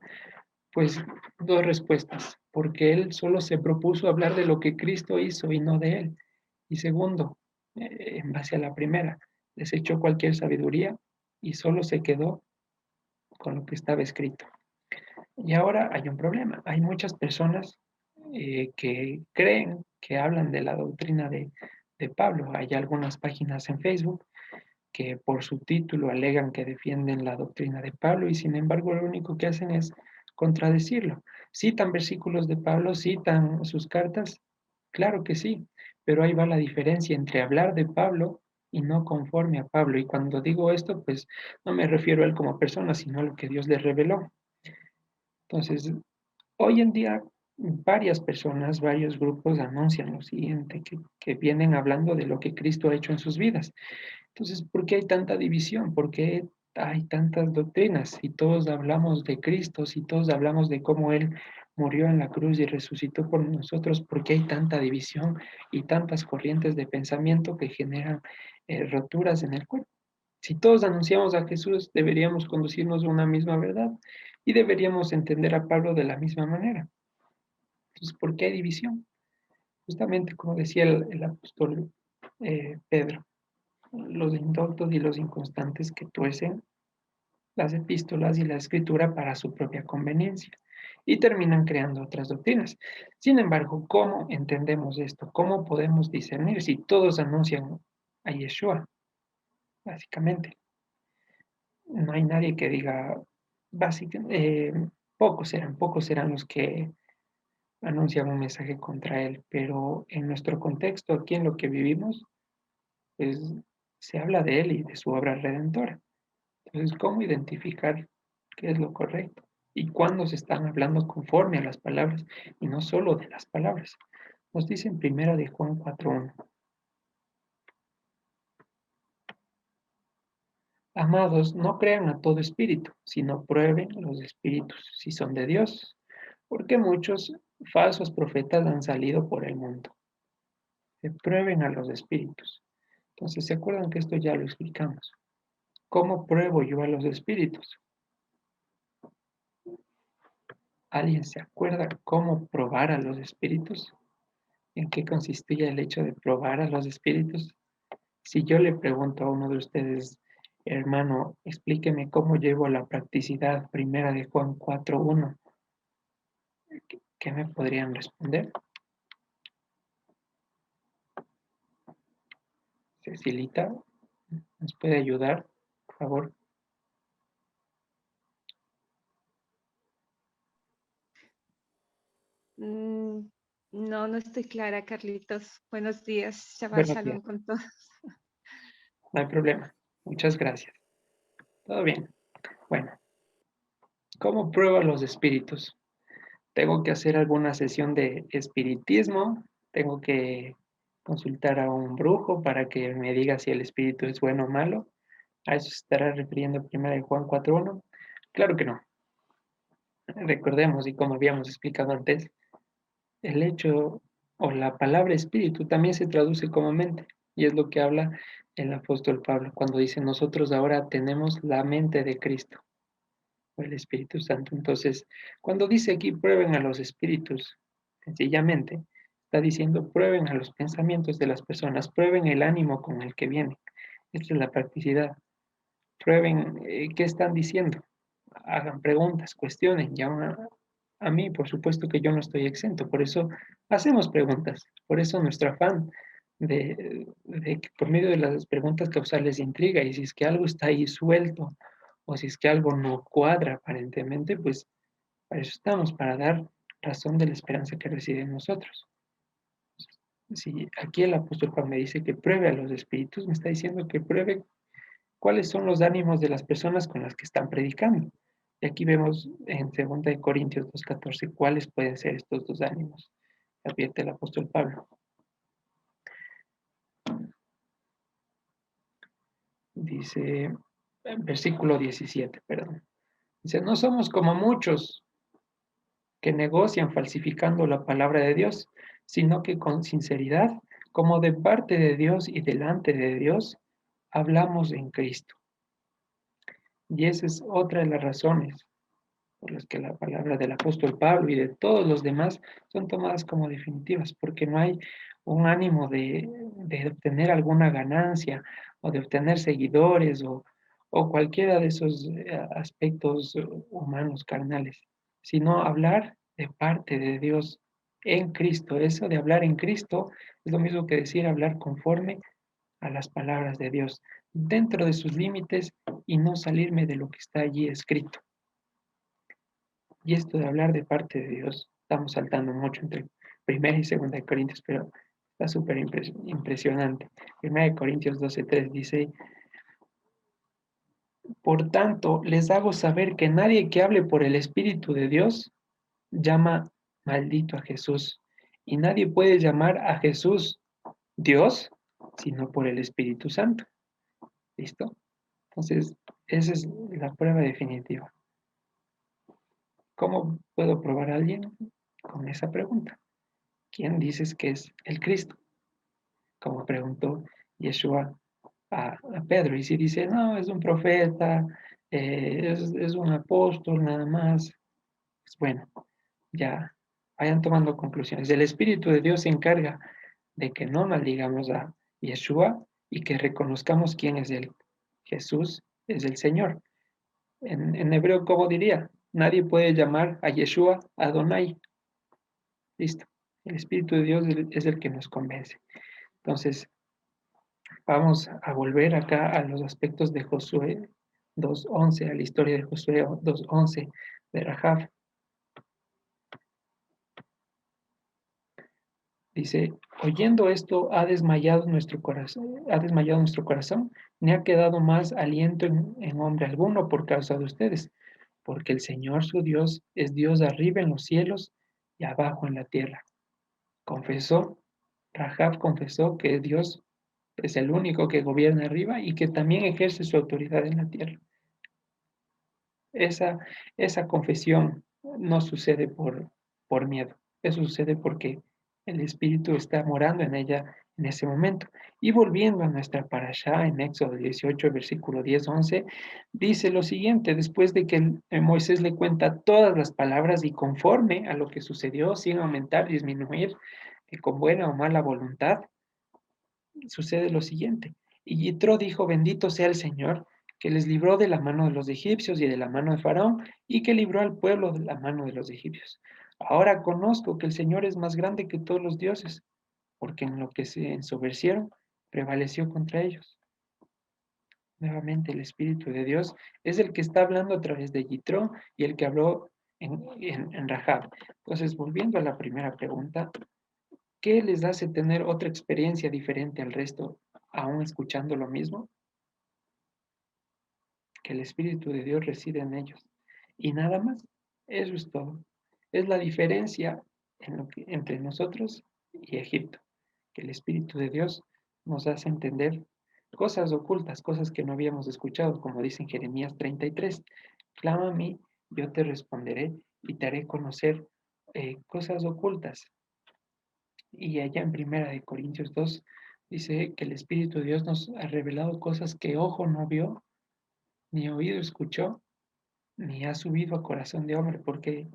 Pues dos respuestas. Porque él solo se propuso hablar de lo que Cristo hizo y no de él. Y segundo, en base a la primera, desechó cualquier sabiduría y solo se quedó con lo que estaba escrito. Y ahora hay un problema. Hay muchas personas que creen que hablan de la doctrina de Pablo. Hay algunas páginas en Facebook que por su título alegan que defienden la doctrina de Pablo y sin embargo lo único que hacen es contradecirlo. Citan versículos de Pablo, citan sus cartas, claro que sí, pero ahí va la diferencia entre hablar de Pablo y no conforme a Pablo. Y cuando digo esto, pues no me refiero a él como persona, sino a lo que Dios le reveló. Entonces, hoy en día varias personas, varios grupos anuncian lo siguiente, que vienen hablando de lo que Cristo ha hecho en sus vidas. Entonces, ¿por qué hay tanta división? ¿Por qué hay tantas doctrinas? Si todos hablamos de Cristo, si todos hablamos de cómo Él murió en la cruz y resucitó por nosotros, ¿por qué hay tanta división y tantas corrientes de pensamiento que generan roturas en el cuerpo? Si todos anunciamos a Jesús, deberíamos conducirnos a una misma verdad y deberíamos entender a Pablo de la misma manera. Entonces, ¿por qué hay división? Justamente como decía el apóstol Pedro, los indoctos y los inconstantes que tuercen las epístolas y la escritura para su propia conveniencia y terminan creando otras doctrinas. Sin embargo, ¿cómo entendemos esto? ¿Cómo podemos discernir si todos anuncian a Yeshua? Básicamente, no hay nadie que diga, pocos serán los que anuncian un mensaje contra él, pero en nuestro contexto, aquí en lo que vivimos, pues se habla de él y de su obra redentora. Entonces, ¿cómo identificar qué es lo correcto? Y cuándo se están hablando conforme a las palabras y no solo de las palabras. Nos dice en primera de Juan 4:1. Amados, no crean a todo espíritu, sino prueben los espíritus si son de Dios, porque muchos falsos profetas han salido por el mundo. Que prueben a los espíritus. Entonces, ¿se acuerdan que esto ya lo explicamos? ¿Cómo pruebo yo a los espíritus? ¿Alguien se acuerda cómo probar a los espíritus? ¿En qué consistía el hecho de probar a los espíritus? Si yo le pregunto a uno de ustedes, hermano, explíqueme cómo llevo la practicidad primera de Juan 4:1, ¿qué me podrían responder? Cecilita, ¿nos puede ayudar, por favor? Mm, no, no estoy clara, Carlitos. Buenos días, Shabbat Buenos días, Shalom con todos. no hay problema. Muchas gracias. Todo bien. Bueno, ¿cómo pruebo a los espíritus? Tengo que hacer alguna sesión de espiritismo, tengo que consultar a un brujo para que me diga si el espíritu es bueno o malo. ¿A eso se estará refiriendo primero en Juan 4:1? Claro que no. Recordemos, y como habíamos explicado antes, el hecho o la palabra espíritu también se traduce como mente, y es lo que habla el apóstol Pablo cuando dice, nosotros ahora tenemos la mente de Cristo, o el Espíritu Santo. Entonces, cuando dice aquí, prueben a los espíritus, sencillamente, está diciendo, prueben a los pensamientos de las personas, prueben el ánimo con el que vienen. Esta es la practicidad. Prueben qué están diciendo, hagan preguntas, cuestionen. Y a mí, por supuesto que yo no estoy exento, por eso hacemos preguntas, por eso nuestro afán de que por medio de las preguntas causarles intriga, y si es que algo está ahí suelto, o si es que algo no cuadra aparentemente, pues para eso estamos, para dar razón de la esperanza que reside en nosotros. Si aquí el apóstol Pablo me dice que pruebe a los espíritus, me está diciendo que pruebe cuáles son los ánimos de las personas con las que están predicando. Y aquí vemos en 2 Corintios 2:14 cuáles pueden ser estos dos ánimos. Advierte el apóstol Pablo. Dice, versículo 17, perdón. Dice, no somos como muchos que negocian falsificando la palabra de Dios, sino que con sinceridad, como de parte de Dios y delante de Dios, hablamos en Cristo. Y esa es otra de las razones por las que la palabra del apóstol Pablo y de todos los demás son tomadas como definitivas, porque no hay un ánimo de obtener alguna ganancia o de obtener seguidores o cualquiera de esos aspectos humanos, carnales, sino hablar de parte de Dios en Cristo. Eso de hablar en Cristo es lo mismo que decir hablar conforme a las palabras de Dios, dentro de sus límites y no salirme de lo que está allí escrito. Y esto de hablar de parte de Dios, estamos saltando mucho entre primera y segunda de Corintios, pero está súper impresionante. Primera de Corintios 12:3 dice, por tanto, les hago saber que nadie que hable por el Espíritu de Dios llama maldito a Jesús. Y nadie puede llamar a Jesús Dios sino por el Espíritu Santo. ¿Listo? Entonces, esa es la prueba definitiva. ¿Cómo puedo probar a alguien? Con esa pregunta. ¿Quién dices que es el Cristo? Como preguntó Yeshua a Pedro. Y si dice, no, es un profeta, es un apóstol nada más, pues bueno, ya vayan tomando conclusiones. El Espíritu de Dios se encarga de que no maldigamos a Yeshua y que reconozcamos quién es Él. Jesús es el Señor. En hebreo, ¿cómo diría? Nadie puede llamar a Yeshua Adonai. Listo. El Espíritu de Dios es el que nos convence. Entonces, vamos a volver acá a los aspectos de Josué 2:11, a la historia de Josué 2:11 de Rahab. Dice, oyendo esto ha desmayado nuestro corazón, ni ha quedado más aliento en hombre alguno por causa de ustedes, porque el Señor su Dios es Dios arriba en los cielos y abajo en la tierra. Confesó, Rahab confesó que Dios es el único que gobierna arriba y que también ejerce su autoridad en la tierra. Esa, esa confesión no sucede por miedo, eso sucede porque el Espíritu está morando en ella en ese momento. Y volviendo a nuestra parashá en Éxodo 18, versículo 10-11, dice lo siguiente, después de que Moisés le cuenta todas las palabras y conforme a lo que sucedió, sin aumentar, disminuir, con buena o mala voluntad, sucede lo siguiente. Y Yitro dijo, bendito sea el Señor, que les libró de la mano de los egipcios y de la mano de Faraón, y que libró al pueblo de la mano de los egipcios. Ahora conozco que el Señor es más grande que todos los dioses, porque en lo que se ensobercieron, prevaleció contra ellos. Nuevamente, el Espíritu de Dios es el que está hablando a través de Yitro y el que habló en Rahab. Entonces, volviendo a la primera pregunta, ¿qué les hace tener otra experiencia diferente al resto, aún escuchando lo mismo? Que el Espíritu de Dios reside en ellos. Y nada más, eso es todo. Es la diferencia entre nosotros y Egipto, que el Espíritu de Dios nos hace entender cosas ocultas, cosas que no habíamos escuchado, como dice en Jeremías 33. Clama a mí, yo te responderé y te haré conocer cosas ocultas. Y allá en Primera de Corintios 2 dice que el Espíritu de Dios nos ha revelado cosas que ojo no vio, ni oído escuchó, ni ha subido a corazón de hombre, porque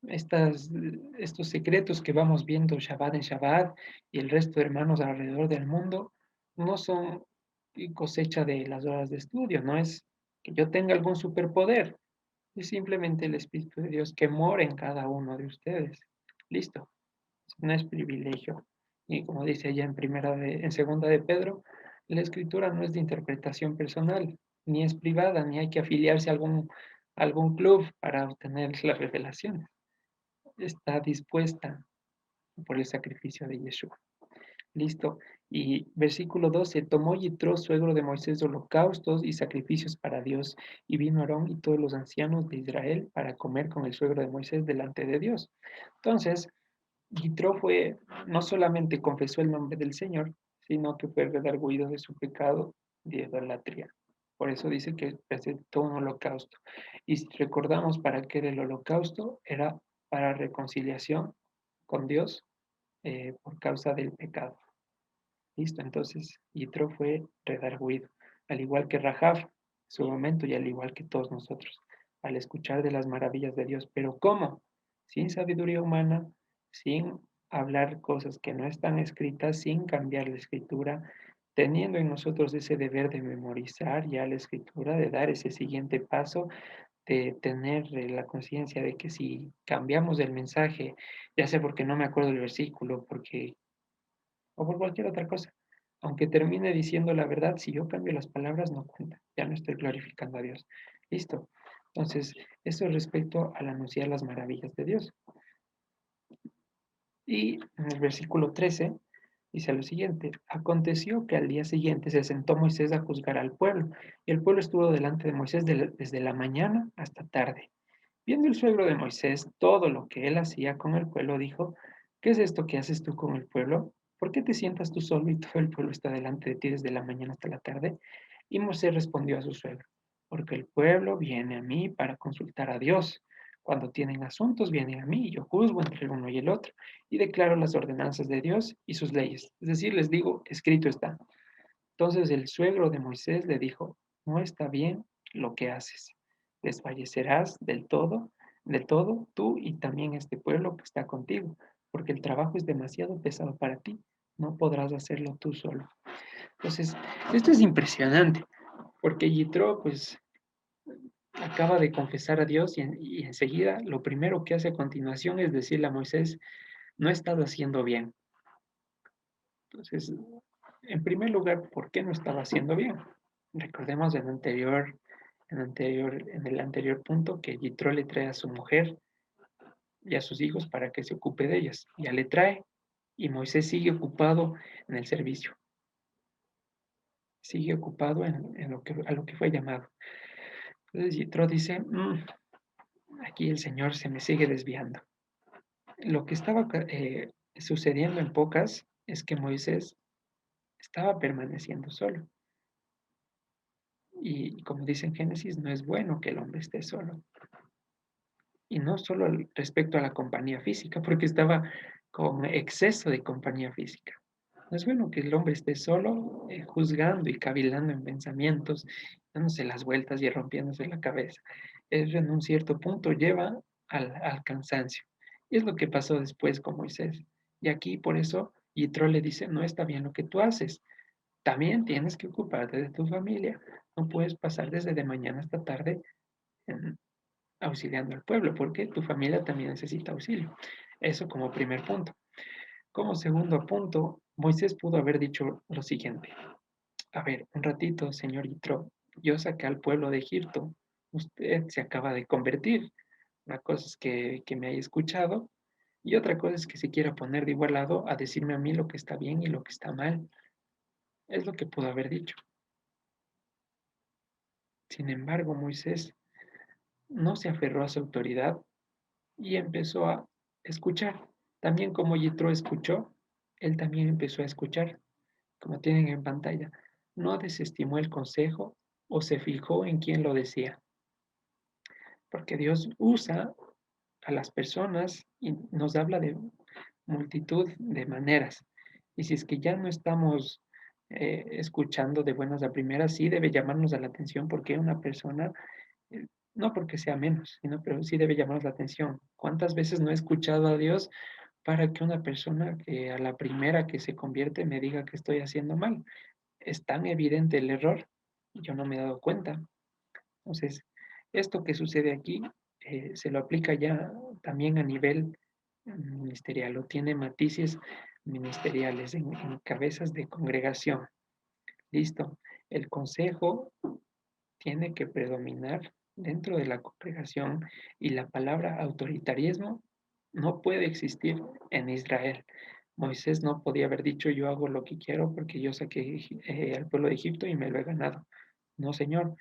estos secretos que vamos viendo Shabbat en Shabbat y el resto de hermanos alrededor del mundo no son cosecha de las horas de estudio, no es que yo tenga algún superpoder, es simplemente el Espíritu de Dios que mora en cada uno de ustedes. Listo, no es privilegio. Y como dice allá en segunda de Pedro, la escritura no es de interpretación personal, ni es privada, ni hay que afiliarse a algún club para obtener las revelaciones. Está dispuesta por el sacrificio de Yeshua. Listo. Y versículo 12, tomó Yitro, suegro de Moisés, holocaustos y sacrificios para Dios, y vino Aarón y todos los ancianos de Israel para comer con el suegro de Moisés delante de Dios. Entonces, Yitro fue, no solamente confesó el nombre del Señor, sino que fue redarguido de su pecado de idolatría. Por eso dice que presentó un holocausto. Y si recordamos para qué era el holocausto, era para reconciliación con Dios por causa del pecado. Listo, entonces Yitro fue redarguido, al igual que Rahab en su momento y al igual que todos nosotros, al escuchar de las maravillas de Dios. Pero ¿cómo? Sin sabiduría humana, sin hablar cosas que no están escritas, sin cambiar la escritura, teniendo en nosotros ese deber de memorizar ya la escritura, de dar ese siguiente paso, de tener la conciencia de que si cambiamos el mensaje, ya sea porque no me acuerdo el versículo, porque o por cualquier otra cosa. Aunque termine diciendo la verdad, si yo cambio las palabras, no cuenta. Ya no estoy glorificando a Dios. Listo. Entonces, eso es respecto al anunciar las maravillas de Dios. Y en el versículo 13 dice lo siguiente: aconteció que al día siguiente se sentó Moisés a juzgar al pueblo, y el pueblo estuvo delante de Moisés desde la mañana hasta tarde. Viendo el suegro de Moisés todo lo que él hacía con el pueblo, dijo: ¿qué es esto que haces tú con el pueblo? ¿Por qué te sientas tú solo y todo el pueblo está delante de ti desde la mañana hasta la tarde? Y Moisés respondió a su suegro: porque el pueblo viene a mí para consultar a Dios. Cuando tienen asuntos, vienen a mí y yo juzgo entre el uno y el otro y declaro las ordenanzas de Dios y sus leyes. Es decir, les digo, escrito está. Entonces el suegro de Moisés le dijo: no está bien lo que haces. Desfallecerás del todo tú y también este pueblo que está contigo, porque el trabajo es demasiado pesado para ti. No podrás hacerlo tú solo. Entonces, esto es impresionante, porque Yitro, pues, acaba de confesar a Dios y enseguida lo primero que hace a continuación es decirle a Moisés: no estás haciendo bien. Entonces, en primer lugar, ¿por qué no estaba haciendo bien? Recordemos en el anterior punto que Yitro le trae a su mujer y a sus hijos para que se ocupe de ellas. Ya le trae y Moisés sigue ocupado en el servicio, sigue ocupado en a lo que fue llamado. Entonces Yitro dice: aquí el Señor se me sigue desviando. Lo que estaba sucediendo en pocas es que Moisés estaba permaneciendo solo. Y como dice en Génesis, no es bueno que el hombre esté solo. Y no solo respecto a la compañía física, porque estaba con exceso de compañía física. No es bueno que el hombre esté solo, juzgando y cavilando en pensamientos, dándose las vueltas y rompiéndose la cabeza. Eso en un cierto punto lleva al cansancio. Y es lo que pasó después con Moisés. Y aquí por eso Yitro le dice: no está bien lo que tú haces. También tienes que ocuparte de tu familia. No puedes pasar desde de mañana hasta tarde en, auxiliando al pueblo, porque tu familia también necesita auxilio. Eso como primer punto. Como segundo punto, Moisés pudo haber dicho lo siguiente: a ver, un ratito, señor Yitro, yo saqué al pueblo de Egipto, usted se acaba de convertir. Una cosa es que me haya escuchado y otra cosa es que se quiera poner de igual lado a decirme a mí lo que está bien y lo que está mal. Es lo que pudo haber dicho. Sin embargo, Moisés no se aferró a su autoridad y empezó a escuchar. También como Yitro escuchó, él también empezó a escuchar, como tienen en pantalla. No desestimó el consejo o se fijó en quién lo decía, porque Dios usa a las personas y nos habla de multitud de maneras. Y si es que ya no estamos escuchando de buenas a primeras, sí debe llamarnos a la atención porque una persona, eh, no porque sea menos, sino pero sí debe llamarnos la atención. ¿Cuántas veces no he escuchado a Dios para que una persona que a la primera que se convierte me diga que estoy haciendo mal? Es tan evidente el error y yo no me he dado cuenta. Entonces, esto que sucede aquí se lo aplica ya también a nivel ministerial o tiene matices ministeriales en cabezas de congregación. Listo. El consejo tiene que predominar dentro de la congregación y la palabra autoritarismo no puede existir en Israel. Moisés no podía haber dicho yo hago lo que quiero porque yo saqué al pueblo de Egipto y me lo he ganado. No, señor.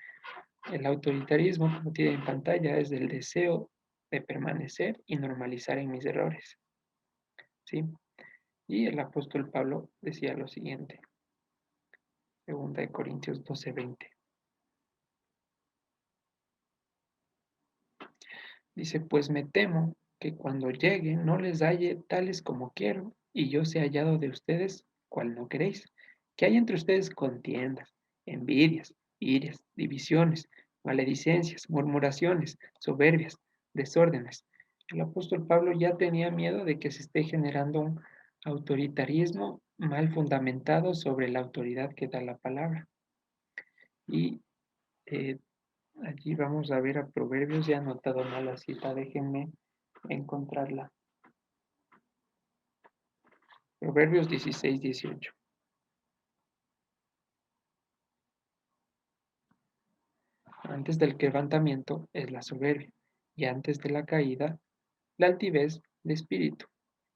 El autoritarismo, como tiene en pantalla, es el deseo de permanecer y normalizar en mis errores. ¿Sí? Y el apóstol Pablo decía lo siguiente, 2 Corintios 12:20. Dice, pues me temo que cuando llegue no les halle tales como quiero, y yo sea hallado de ustedes cual no queréis, que hay entre ustedes contiendas, envidias, irias, divisiones, maledicencias, murmuraciones, soberbias, desórdenes. El apóstol Pablo ya tenía miedo de que se esté generando un autoritarismo mal fundamentado sobre la autoridad que da la palabra. Y eh, allí vamos a ver a Proverbios, ya he anotado mal la cita, déjenme encontrarla. Proverbios 16:18. Antes del quebrantamiento es la soberbia, y antes de la caída, la altivez de espíritu.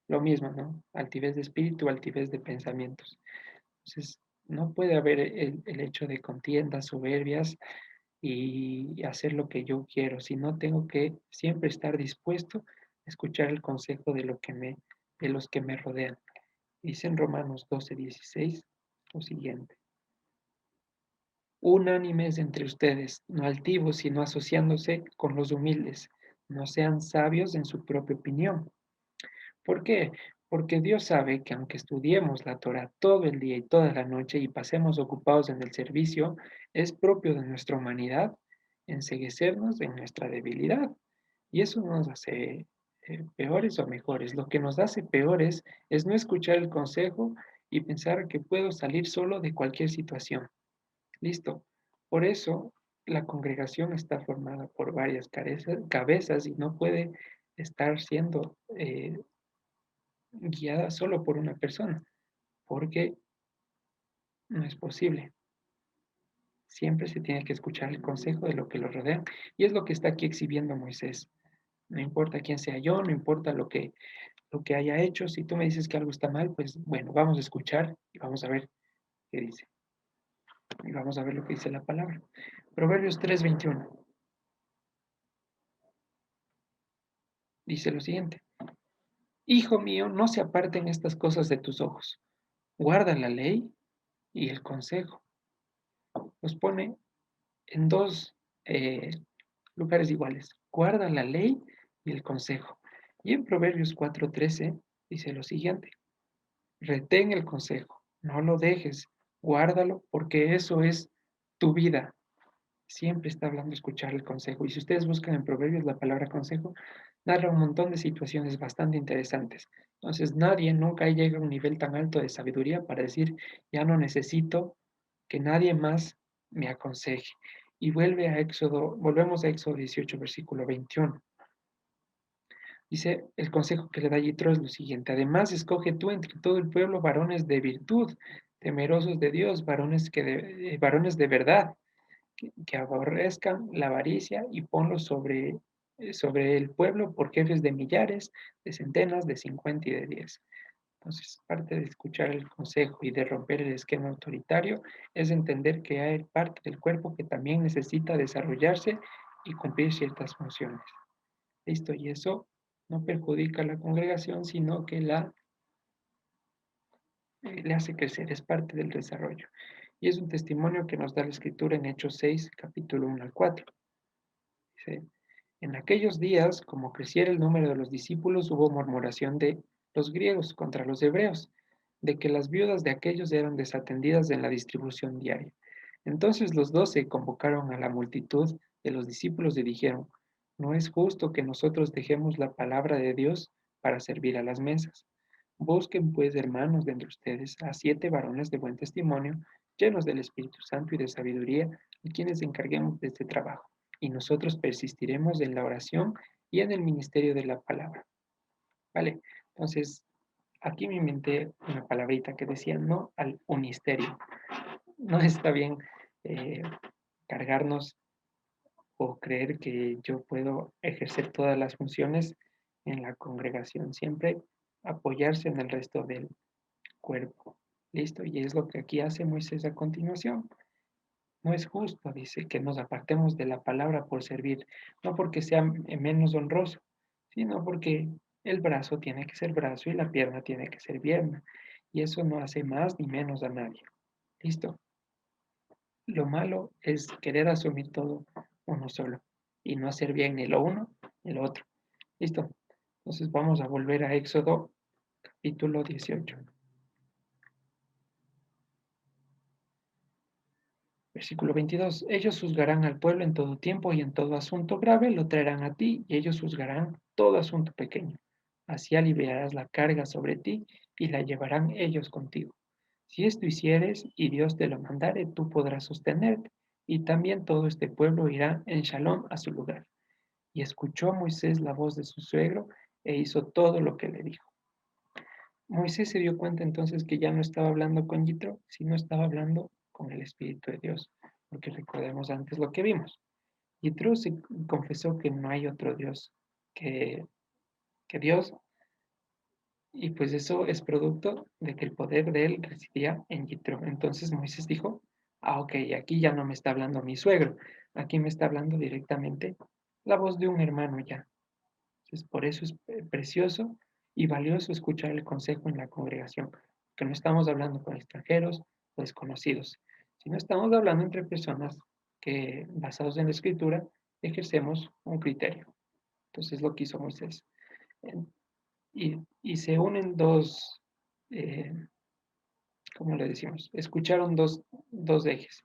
Lo mismo, ¿no? Altivez de espíritu, altivez de pensamientos. Entonces, no puede haber el hecho de contiendas, soberbias y hacer lo que yo quiero, sino tengo que siempre estar dispuesto a escuchar el consejo de los que me rodean. Dice en Romanos 12:16 lo siguiente. Unánimes entre ustedes, no altivos, sino asociándose con los humildes. No sean sabios en su propia opinión. ¿Por qué? Porque Dios sabe que aunque estudiemos la Torah todo el día y toda la noche y pasemos ocupados en el servicio, es propio de nuestra humanidad enceguecernos en nuestra debilidad. Y eso no nos hace peores o mejores. Lo que nos hace peores es no escuchar el consejo y pensar que puedo salir solo de cualquier situación. Listo. Por eso la congregación está formada por varias cabezas y no puede estar siendo guiada solo por una persona, porque no es posible. Siempre se tiene que escuchar el consejo de lo que lo rodea. Y es lo que está aquí exhibiendo Moisés. No importa quién sea yo, no importa lo que haya hecho. Si tú me dices que algo está mal, pues bueno, vamos a escuchar y vamos a ver qué dice. Y vamos a ver lo que dice la palabra. Proverbios 3:21 dice lo siguiente. Hijo mío, no se aparten estas cosas de tus ojos. Guarda la ley y el consejo. Los pone en dos eh, lugares iguales. Guarda la ley y el consejo. Y en Proverbios 4:13 dice lo siguiente. Retén el consejo, no lo dejes, guárdalo, porque eso es tu vida. Siempre está hablando de escuchar el consejo. Y si ustedes buscan en Proverbios la palabra consejo, narra un montón de situaciones bastante interesantes. Entonces, nadie nunca llega a un nivel tan alto de sabiduría para decir, ya no necesito que nadie más me aconseje. Y volvemos a Éxodo 18, versículo 21. Dice, el consejo que le da Yitro es lo siguiente. Además, escoge tú entre todo el pueblo varones de virtud, temerosos de Dios, varones de verdad, que aborrezcan la avaricia y ponlos sobre el pueblo por jefes de millares, de centenas, de 50 y de 10. Entonces, parte de escuchar el consejo y de romper el esquema autoritario es entender que hay parte del cuerpo que también necesita desarrollarse y cumplir ciertas funciones. Listo, y eso no perjudica a la congregación, sino que le hace crecer, es parte del desarrollo. Y es un testimonio que nos da la escritura en Hechos 6, capítulo 1 al 4. Dice, en aquellos días, como creciera el número de los discípulos, hubo murmuración de los griegos contra los hebreos, de que las viudas de aquellos eran desatendidas en la distribución diaria. Entonces los 12 convocaron a la multitud de los discípulos y dijeron, no es justo que nosotros dejemos la palabra de Dios para servir a las mesas. Busquen pues, hermanos, de entre ustedes a 7 varones de buen testimonio, llenos del Espíritu Santo y de sabiduría, a quienes encarguemos de este trabajo y nosotros persistiremos en la oración y en el ministerio de la palabra. ¿Vale? Entonces, aquí me inventé una palabrita que decía no al unisterio. No está bien eh, cargarnos o creer que yo puedo ejercer todas las funciones en la congregación. Siempre apoyarse en el resto del cuerpo. ¿Listo? Y es lo que aquí hace Moisés a continuación. No es justo, dice, que nos apartemos de la palabra por servir, no porque sea menos honroso, sino porque el brazo tiene que ser brazo y la pierna tiene que ser pierna. Y eso no hace más ni menos a nadie. ¿Listo? Lo malo es querer asumir todo uno solo y no hacer bien ni lo uno ni lo otro. ¿Listo? Entonces vamos a volver a Éxodo capítulo 18. Versículo 22. Ellos juzgarán al pueblo en todo tiempo y en todo asunto grave lo traerán a ti y ellos juzgarán todo asunto pequeño. Así aliviarás la carga sobre ti y la llevarán ellos contigo. Si esto hicieres y Dios te lo mandare, tú podrás sostenerte y también todo este pueblo irá en shalom a su lugar. Y escuchó Moisés la voz de su suegro e hizo todo lo que le dijo. Moisés se dio cuenta entonces que ya no estaba hablando con Yitro, sino estaba hablando con el Espíritu de Dios, porque recordemos antes lo que vimos. Yitro se confesó que no hay otro Dios que, que Dios, y pues eso es producto de que el poder de él residía en Yitro. Entonces Moisés dijo, ok, aquí ya no me está hablando mi suegro, aquí me está hablando directamente la voz de un hermano ya. Entonces, por eso es precioso y valioso escuchar el consejo en la congregación, que no estamos hablando con extranjeros o desconocidos, sino estamos hablando entre personas que, basados en la escritura, ejercemos un criterio. Entonces, lo que hizo Moisés. Y se unen dos, eh, ¿cómo le decimos? Escucharon dos ejes.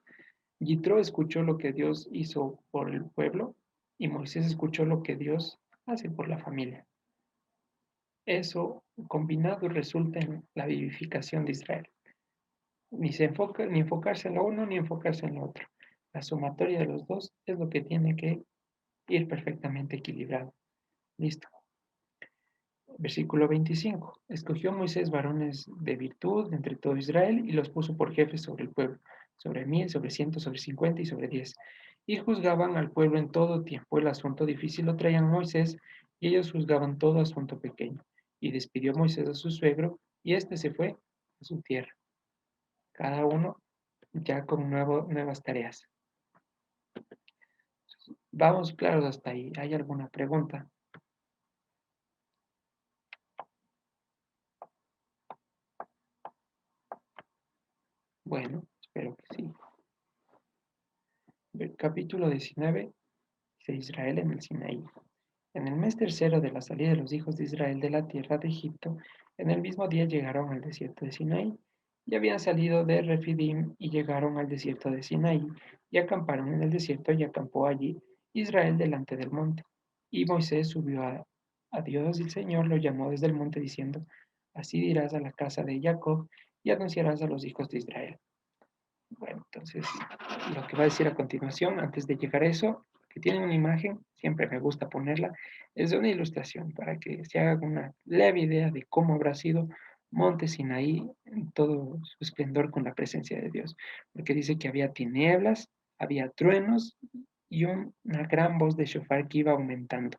Yitro escuchó lo que Dios hizo por el pueblo y Moisés escuchó lo que Dios hace por la familia. Eso combinado resulta en la vivificación de Israel. Ni enfocarse en lo uno ni enfocarse en lo otro. La sumatoria de los dos es lo que tiene que ir perfectamente equilibrado. Listo. Versículo 25. Escogió Moisés varones de virtud entre todo Israel y los puso por jefes sobre el pueblo, sobre 1000, sobre 100, sobre 50 y sobre 10. Y juzgaban al pueblo en todo tiempo. El asunto difícil lo traían Moisés y ellos juzgaban todo asunto pequeño. Y despidió Moisés a su suegro y éste se fue a su tierra. Cada uno ya con nuevas tareas. Vamos claros hasta ahí. ¿Hay alguna pregunta? Bueno, espero que sí. Capítulo 19 de Israel en el Sinaí. En el mes tercero de la salida de los hijos de Israel de la tierra de Egipto, en el mismo día llegaron al desierto de Sinaí. Y habían salido de Refidim y llegaron al desierto de Sinaí y acamparon en el desierto y acampó allí Israel delante del monte. Y Moisés subió a Dios y el Señor lo llamó desde el monte diciendo, así dirás a la casa de Jacob y anunciarás a los hijos de Israel. Bueno, entonces lo que va a decir a continuación, antes de llegar a eso, que tiene una imagen, siempre me gusta ponerla, es de una ilustración para que se haga una leve idea de cómo habrá sido Monte Sinaí en todo su esplendor con la presencia de Dios. Porque dice que había tinieblas, había truenos y una gran voz de shofar que iba aumentando.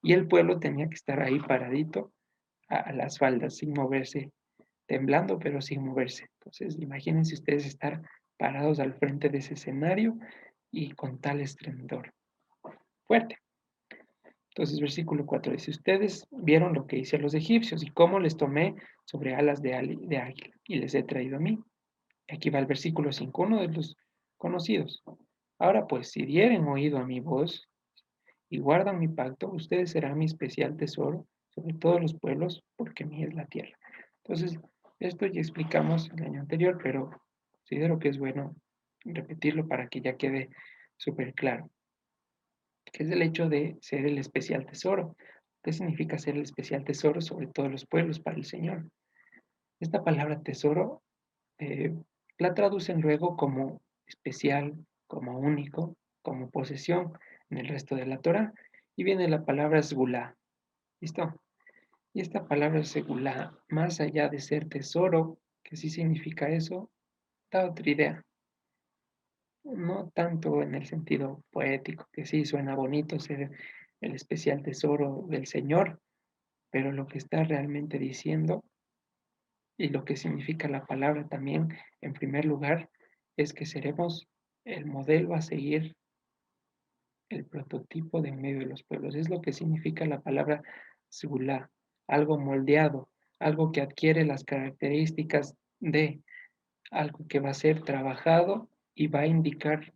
Y el pueblo tenía que estar ahí paradito a las faldas, sin moverse, temblando, pero sin moverse. Entonces, imagínense ustedes estar parados al frente de ese escenario y con tal estrendor. Fuerte. Entonces, versículo 4 dice, ustedes vieron lo que hice a los egipcios y cómo les tomé sobre alas de águila y les he traído a mí. Aquí va el versículo 5, uno de los conocidos. Ahora pues, si dieren oído a mi voz y guardan mi pacto, ustedes serán mi especial tesoro sobre todos los pueblos, porque mía es la tierra. Entonces, esto ya explicamos el año anterior, pero considero que es bueno repetirlo para que ya quede súper claro, que es el hecho de ser el especial tesoro. ¿Qué significa ser el especial tesoro sobre todos los pueblos para el Señor? Esta palabra tesoro eh, la traducen luego como especial, como único, como posesión en el resto de la Torah, y viene la palabra segulá. ¿Listo? Y esta palabra segulá, más allá de ser tesoro, que sí significa eso, da otra idea. No tanto en el sentido poético, que sí suena bonito ser el especial tesoro del Señor, pero lo que está realmente diciendo y lo que significa la palabra también, en primer lugar, es que seremos el modelo a seguir, el prototipo de en medio de los pueblos. Es lo que significa la palabra segulá, algo moldeado, algo que adquiere las características de algo que va a ser trabajado y va a indicar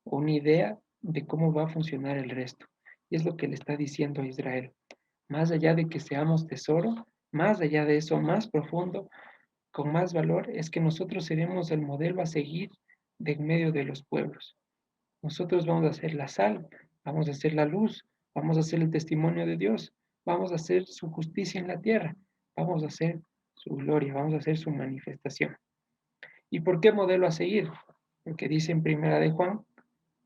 una idea de cómo va a funcionar el resto. Y es lo que le está diciendo a Israel. Más allá de que seamos tesoro, más allá de eso, más profundo, con más valor, es que nosotros seremos el modelo a seguir de en medio de los pueblos. Nosotros vamos a ser la sal, vamos a ser la luz, vamos a ser el testimonio de Dios, vamos a hacer su justicia en la tierra, vamos a hacer su gloria, vamos a hacer su manifestación. ¿Y por qué modelo a seguir? Porque dice en primera de Juan,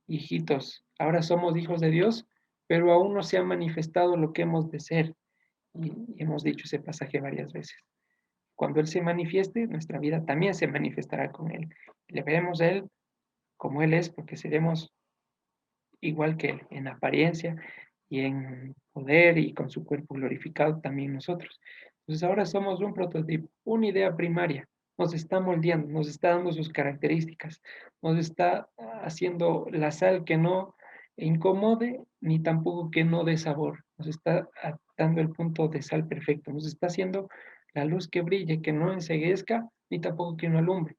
hijitos, ahora somos hijos de Dios, pero aún no se ha manifestado lo que hemos de ser. Y hemos dicho ese pasaje varias veces. Cuando Él se manifieste, nuestra vida también se manifestará con Él. Le veremos a Él como Él es, porque seremos igual que Él, en apariencia y en poder y con su cuerpo glorificado también nosotros. Entonces ahora somos un prototipo, una idea primaria, nos está moldeando, nos está dando sus características, nos está haciendo la sal que no incomode ni tampoco que no dé sabor, nos está dando el punto de sal perfecto, nos está haciendo la luz que brille, que no enceguezca ni tampoco que no alumbre,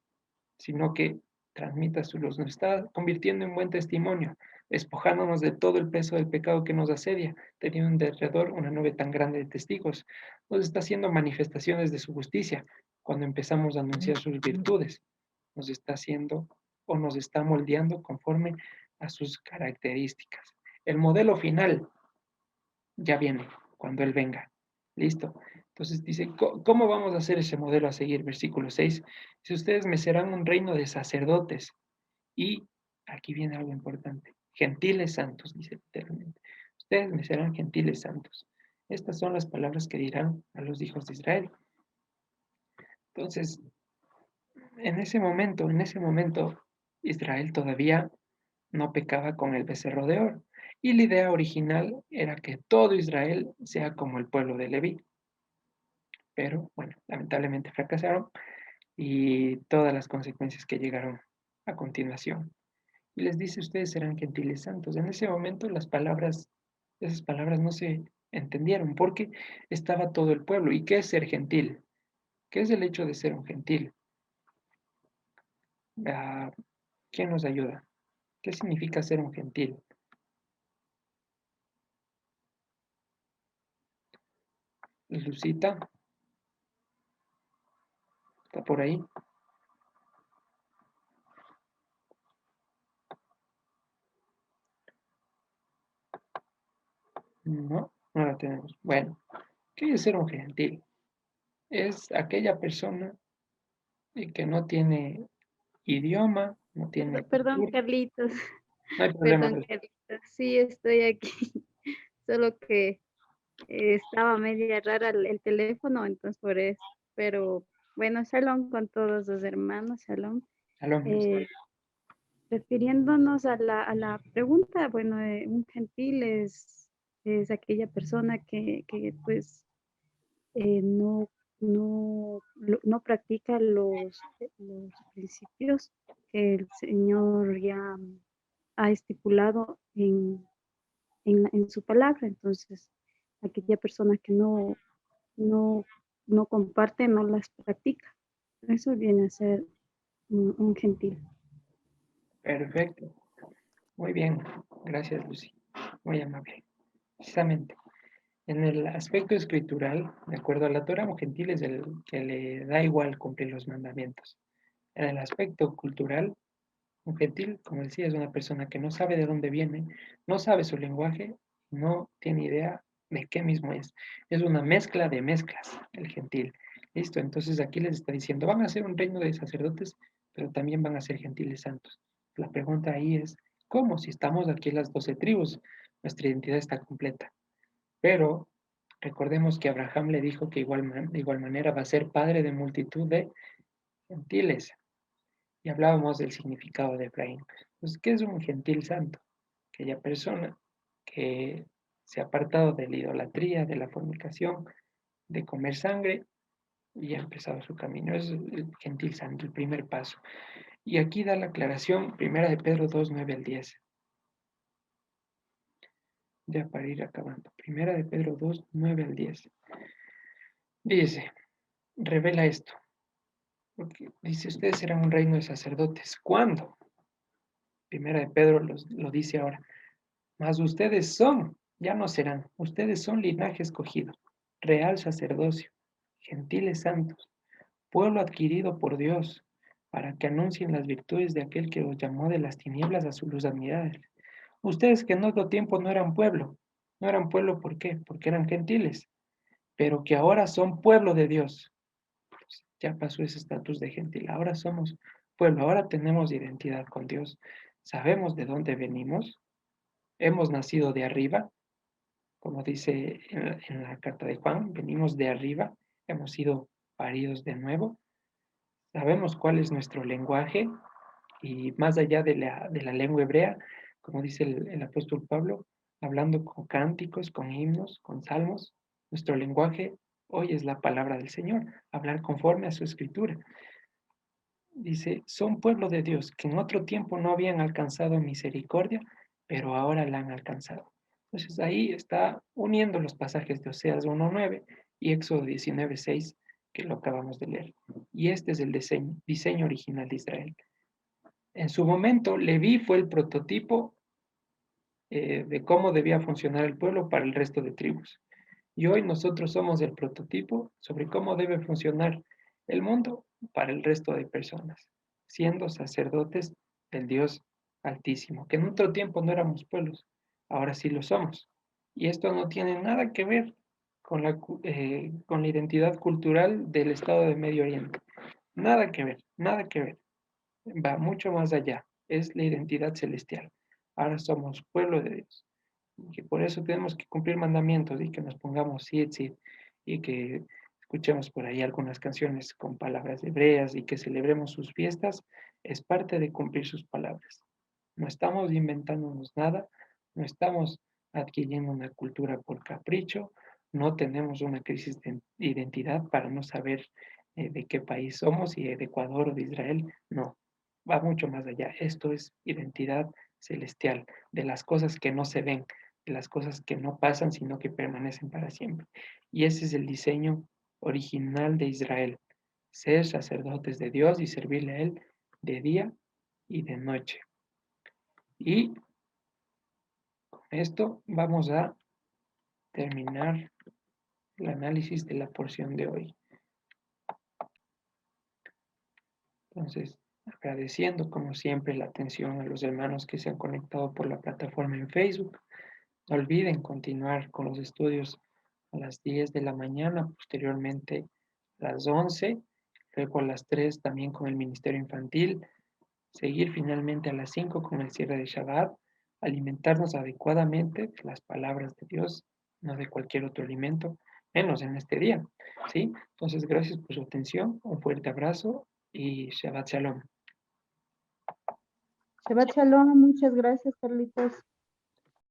sino que transmita su luz, nos está convirtiendo en buen testimonio, despojándonos de todo el peso del pecado que nos asedia, teniendo alrededor una nube tan grande de testigos, nos está haciendo manifestaciones de su justicia cuando empezamos a anunciar sus virtudes, nos está haciendo o nos está moldeando conforme a sus características. El modelo final ya viene cuando Él venga. Listo. Entonces dice, ¿cómo vamos a hacer ese modelo a seguir? Versículo 6. Si ustedes me serán un reino de sacerdotes y, aquí viene algo importante, gentiles santos, dice literalmente. Ustedes me serán gentiles santos. Estas son las palabras que dirán a los hijos de Israel. Entonces, en ese momento, Israel todavía no pecaba con el becerro de oro. Y la idea original era que todo Israel sea como el pueblo de Leví. Pero, bueno, lamentablemente fracasaron y todas las consecuencias que llegaron a continuación. Y les dice, ustedes serán gentiles santos. En ese momento esas palabras no se entendieron porque estaba todo el pueblo. ¿Y qué es ser gentil? ¿Qué es el hecho de ser un gentil? Ah, ¿quién nos ayuda? ¿Qué significa ser un gentil? Lucita, ¿está por ahí? No, no la tenemos. Bueno, ¿qué es ser un gentil? Es aquella persona que no tiene idioma, no tiene Perdón, cultura. Carlitos, No hay problema. perdón, Carlitos. Sí, estoy aquí. Solo que estaba media rara el teléfono, entonces por eso. Pero bueno, shalom con todos los hermanos, shalom. Salón, listo. Eh, refiriéndonos a la pregunta, bueno, un gentil es aquella persona que pues no, no practica los principios que el Señor ya ha estipulado en su palabra. Entonces, aquella persona que no, no comparte, no las practica. Eso viene a ser un gentil. Perfecto. Muy bien. Gracias, Lucy. Muy amable. Precisamente, en el aspecto escritural, de acuerdo a la Torah, un gentil es el que le da igual cumplir los mandamientos. En el aspecto cultural, un gentil, como decía, es una persona que no sabe de dónde viene, no sabe su lenguaje, no tiene idea de qué mismo es. Es una mezcla de mezclas, el gentil. Listo, entonces aquí les está diciendo, van a ser un reino de sacerdotes, pero también van a ser gentiles santos. La pregunta ahí es, ¿cómo? Si estamos aquí las 12 tribus, nuestra identidad está completa. Pero recordemos que Abraham le dijo que de igual manera va a ser padre de multitud de gentiles. Y hablábamos del significado de Efraín. Pues, ¿qué es un gentil santo? Aquella persona que se ha apartado de la idolatría, de la fornicación, de comer sangre y ha empezado su camino. Es el gentil santo, el primer paso. Y aquí da la aclaración, primera de Pedro 2, 9 al 10. Ya para ir acabando. Primera de Pedro 2, 9 al 10. Dice, revela esto. Porque dice, ustedes serán un reino de sacerdotes. ¿Cuándo? Primera de Pedro lo dice ahora. Mas ustedes son, ya no serán, ustedes son linaje escogido, real sacerdocio, gentiles santos, pueblo adquirido por Dios, para que anuncien las virtudes de aquel que los llamó de las tinieblas a su luz admirable. Ustedes que en otro tiempo no eran pueblo, ¿por qué? Porque eran gentiles, pero que ahora son pueblo de Dios. Pues ya pasó ese estatus de gentil, ahora somos pueblo, ahora tenemos identidad con Dios, sabemos de dónde venimos, hemos nacido de arriba, como dice en la carta de Juan, venimos de arriba, hemos sido paridos de nuevo, sabemos cuál es nuestro lenguaje y más allá de la lengua hebrea, como dice el apóstol Pablo, hablando con cánticos, con himnos, con salmos, nuestro lenguaje hoy es la palabra del Señor, hablar conforme a su escritura. Dice, son pueblo de Dios que en otro tiempo no habían alcanzado misericordia, pero ahora la han alcanzado. Entonces ahí está uniendo los pasajes de Oseas 1:9 y Éxodo 19:6 que lo acabamos de leer. Y este es el diseño original de Israel. En su momento, Leví fue el prototipo de cómo debía funcionar el pueblo para el resto de tribus. Y hoy nosotros somos el prototipo sobre cómo debe funcionar el mundo para el resto de personas, siendo sacerdotes del Dios Altísimo, que en otro tiempo no éramos pueblos, ahora sí lo somos. Y esto no tiene nada que ver con la identidad cultural del Estado de Medio Oriente. Nada que ver, nada que ver. Va mucho más allá. Es la identidad celestial. Ahora somos pueblo de Dios y que por eso tenemos que cumplir mandamientos y que nos pongamos sí y que escuchemos por ahí algunas canciones con palabras hebreas y que celebremos sus fiestas, es parte de cumplir sus palabras. No estamos inventándonos nada, no estamos adquiriendo una cultura por capricho, no tenemos una crisis de identidad para no saber de qué país somos, y de Ecuador o de Israel, no, va mucho más allá. Esto es identidad celestial, de las cosas que no se ven, de las cosas que no pasan, sino que permanecen para siempre. Y ese es el diseño original de Israel, ser sacerdotes de Dios y servirle a Él de día y de noche. Y con esto vamos a terminar el análisis de la porción de hoy. Entonces, agradeciendo como siempre la atención a los hermanos que se han conectado por la plataforma en Facebook. No olviden continuar con los estudios a las 10 de la mañana, posteriormente a las 11, luego a las 3 también con el Ministerio Infantil, seguir finalmente a las 5 con el cierre de Shabbat, alimentarnos adecuadamente de las palabras de Dios, no de cualquier otro alimento, menos en este día, ¿sí? Entonces, gracias por su atención, un fuerte abrazo y Shabbat Shalom. Shabbat Shalom, muchas gracias, Carlitos.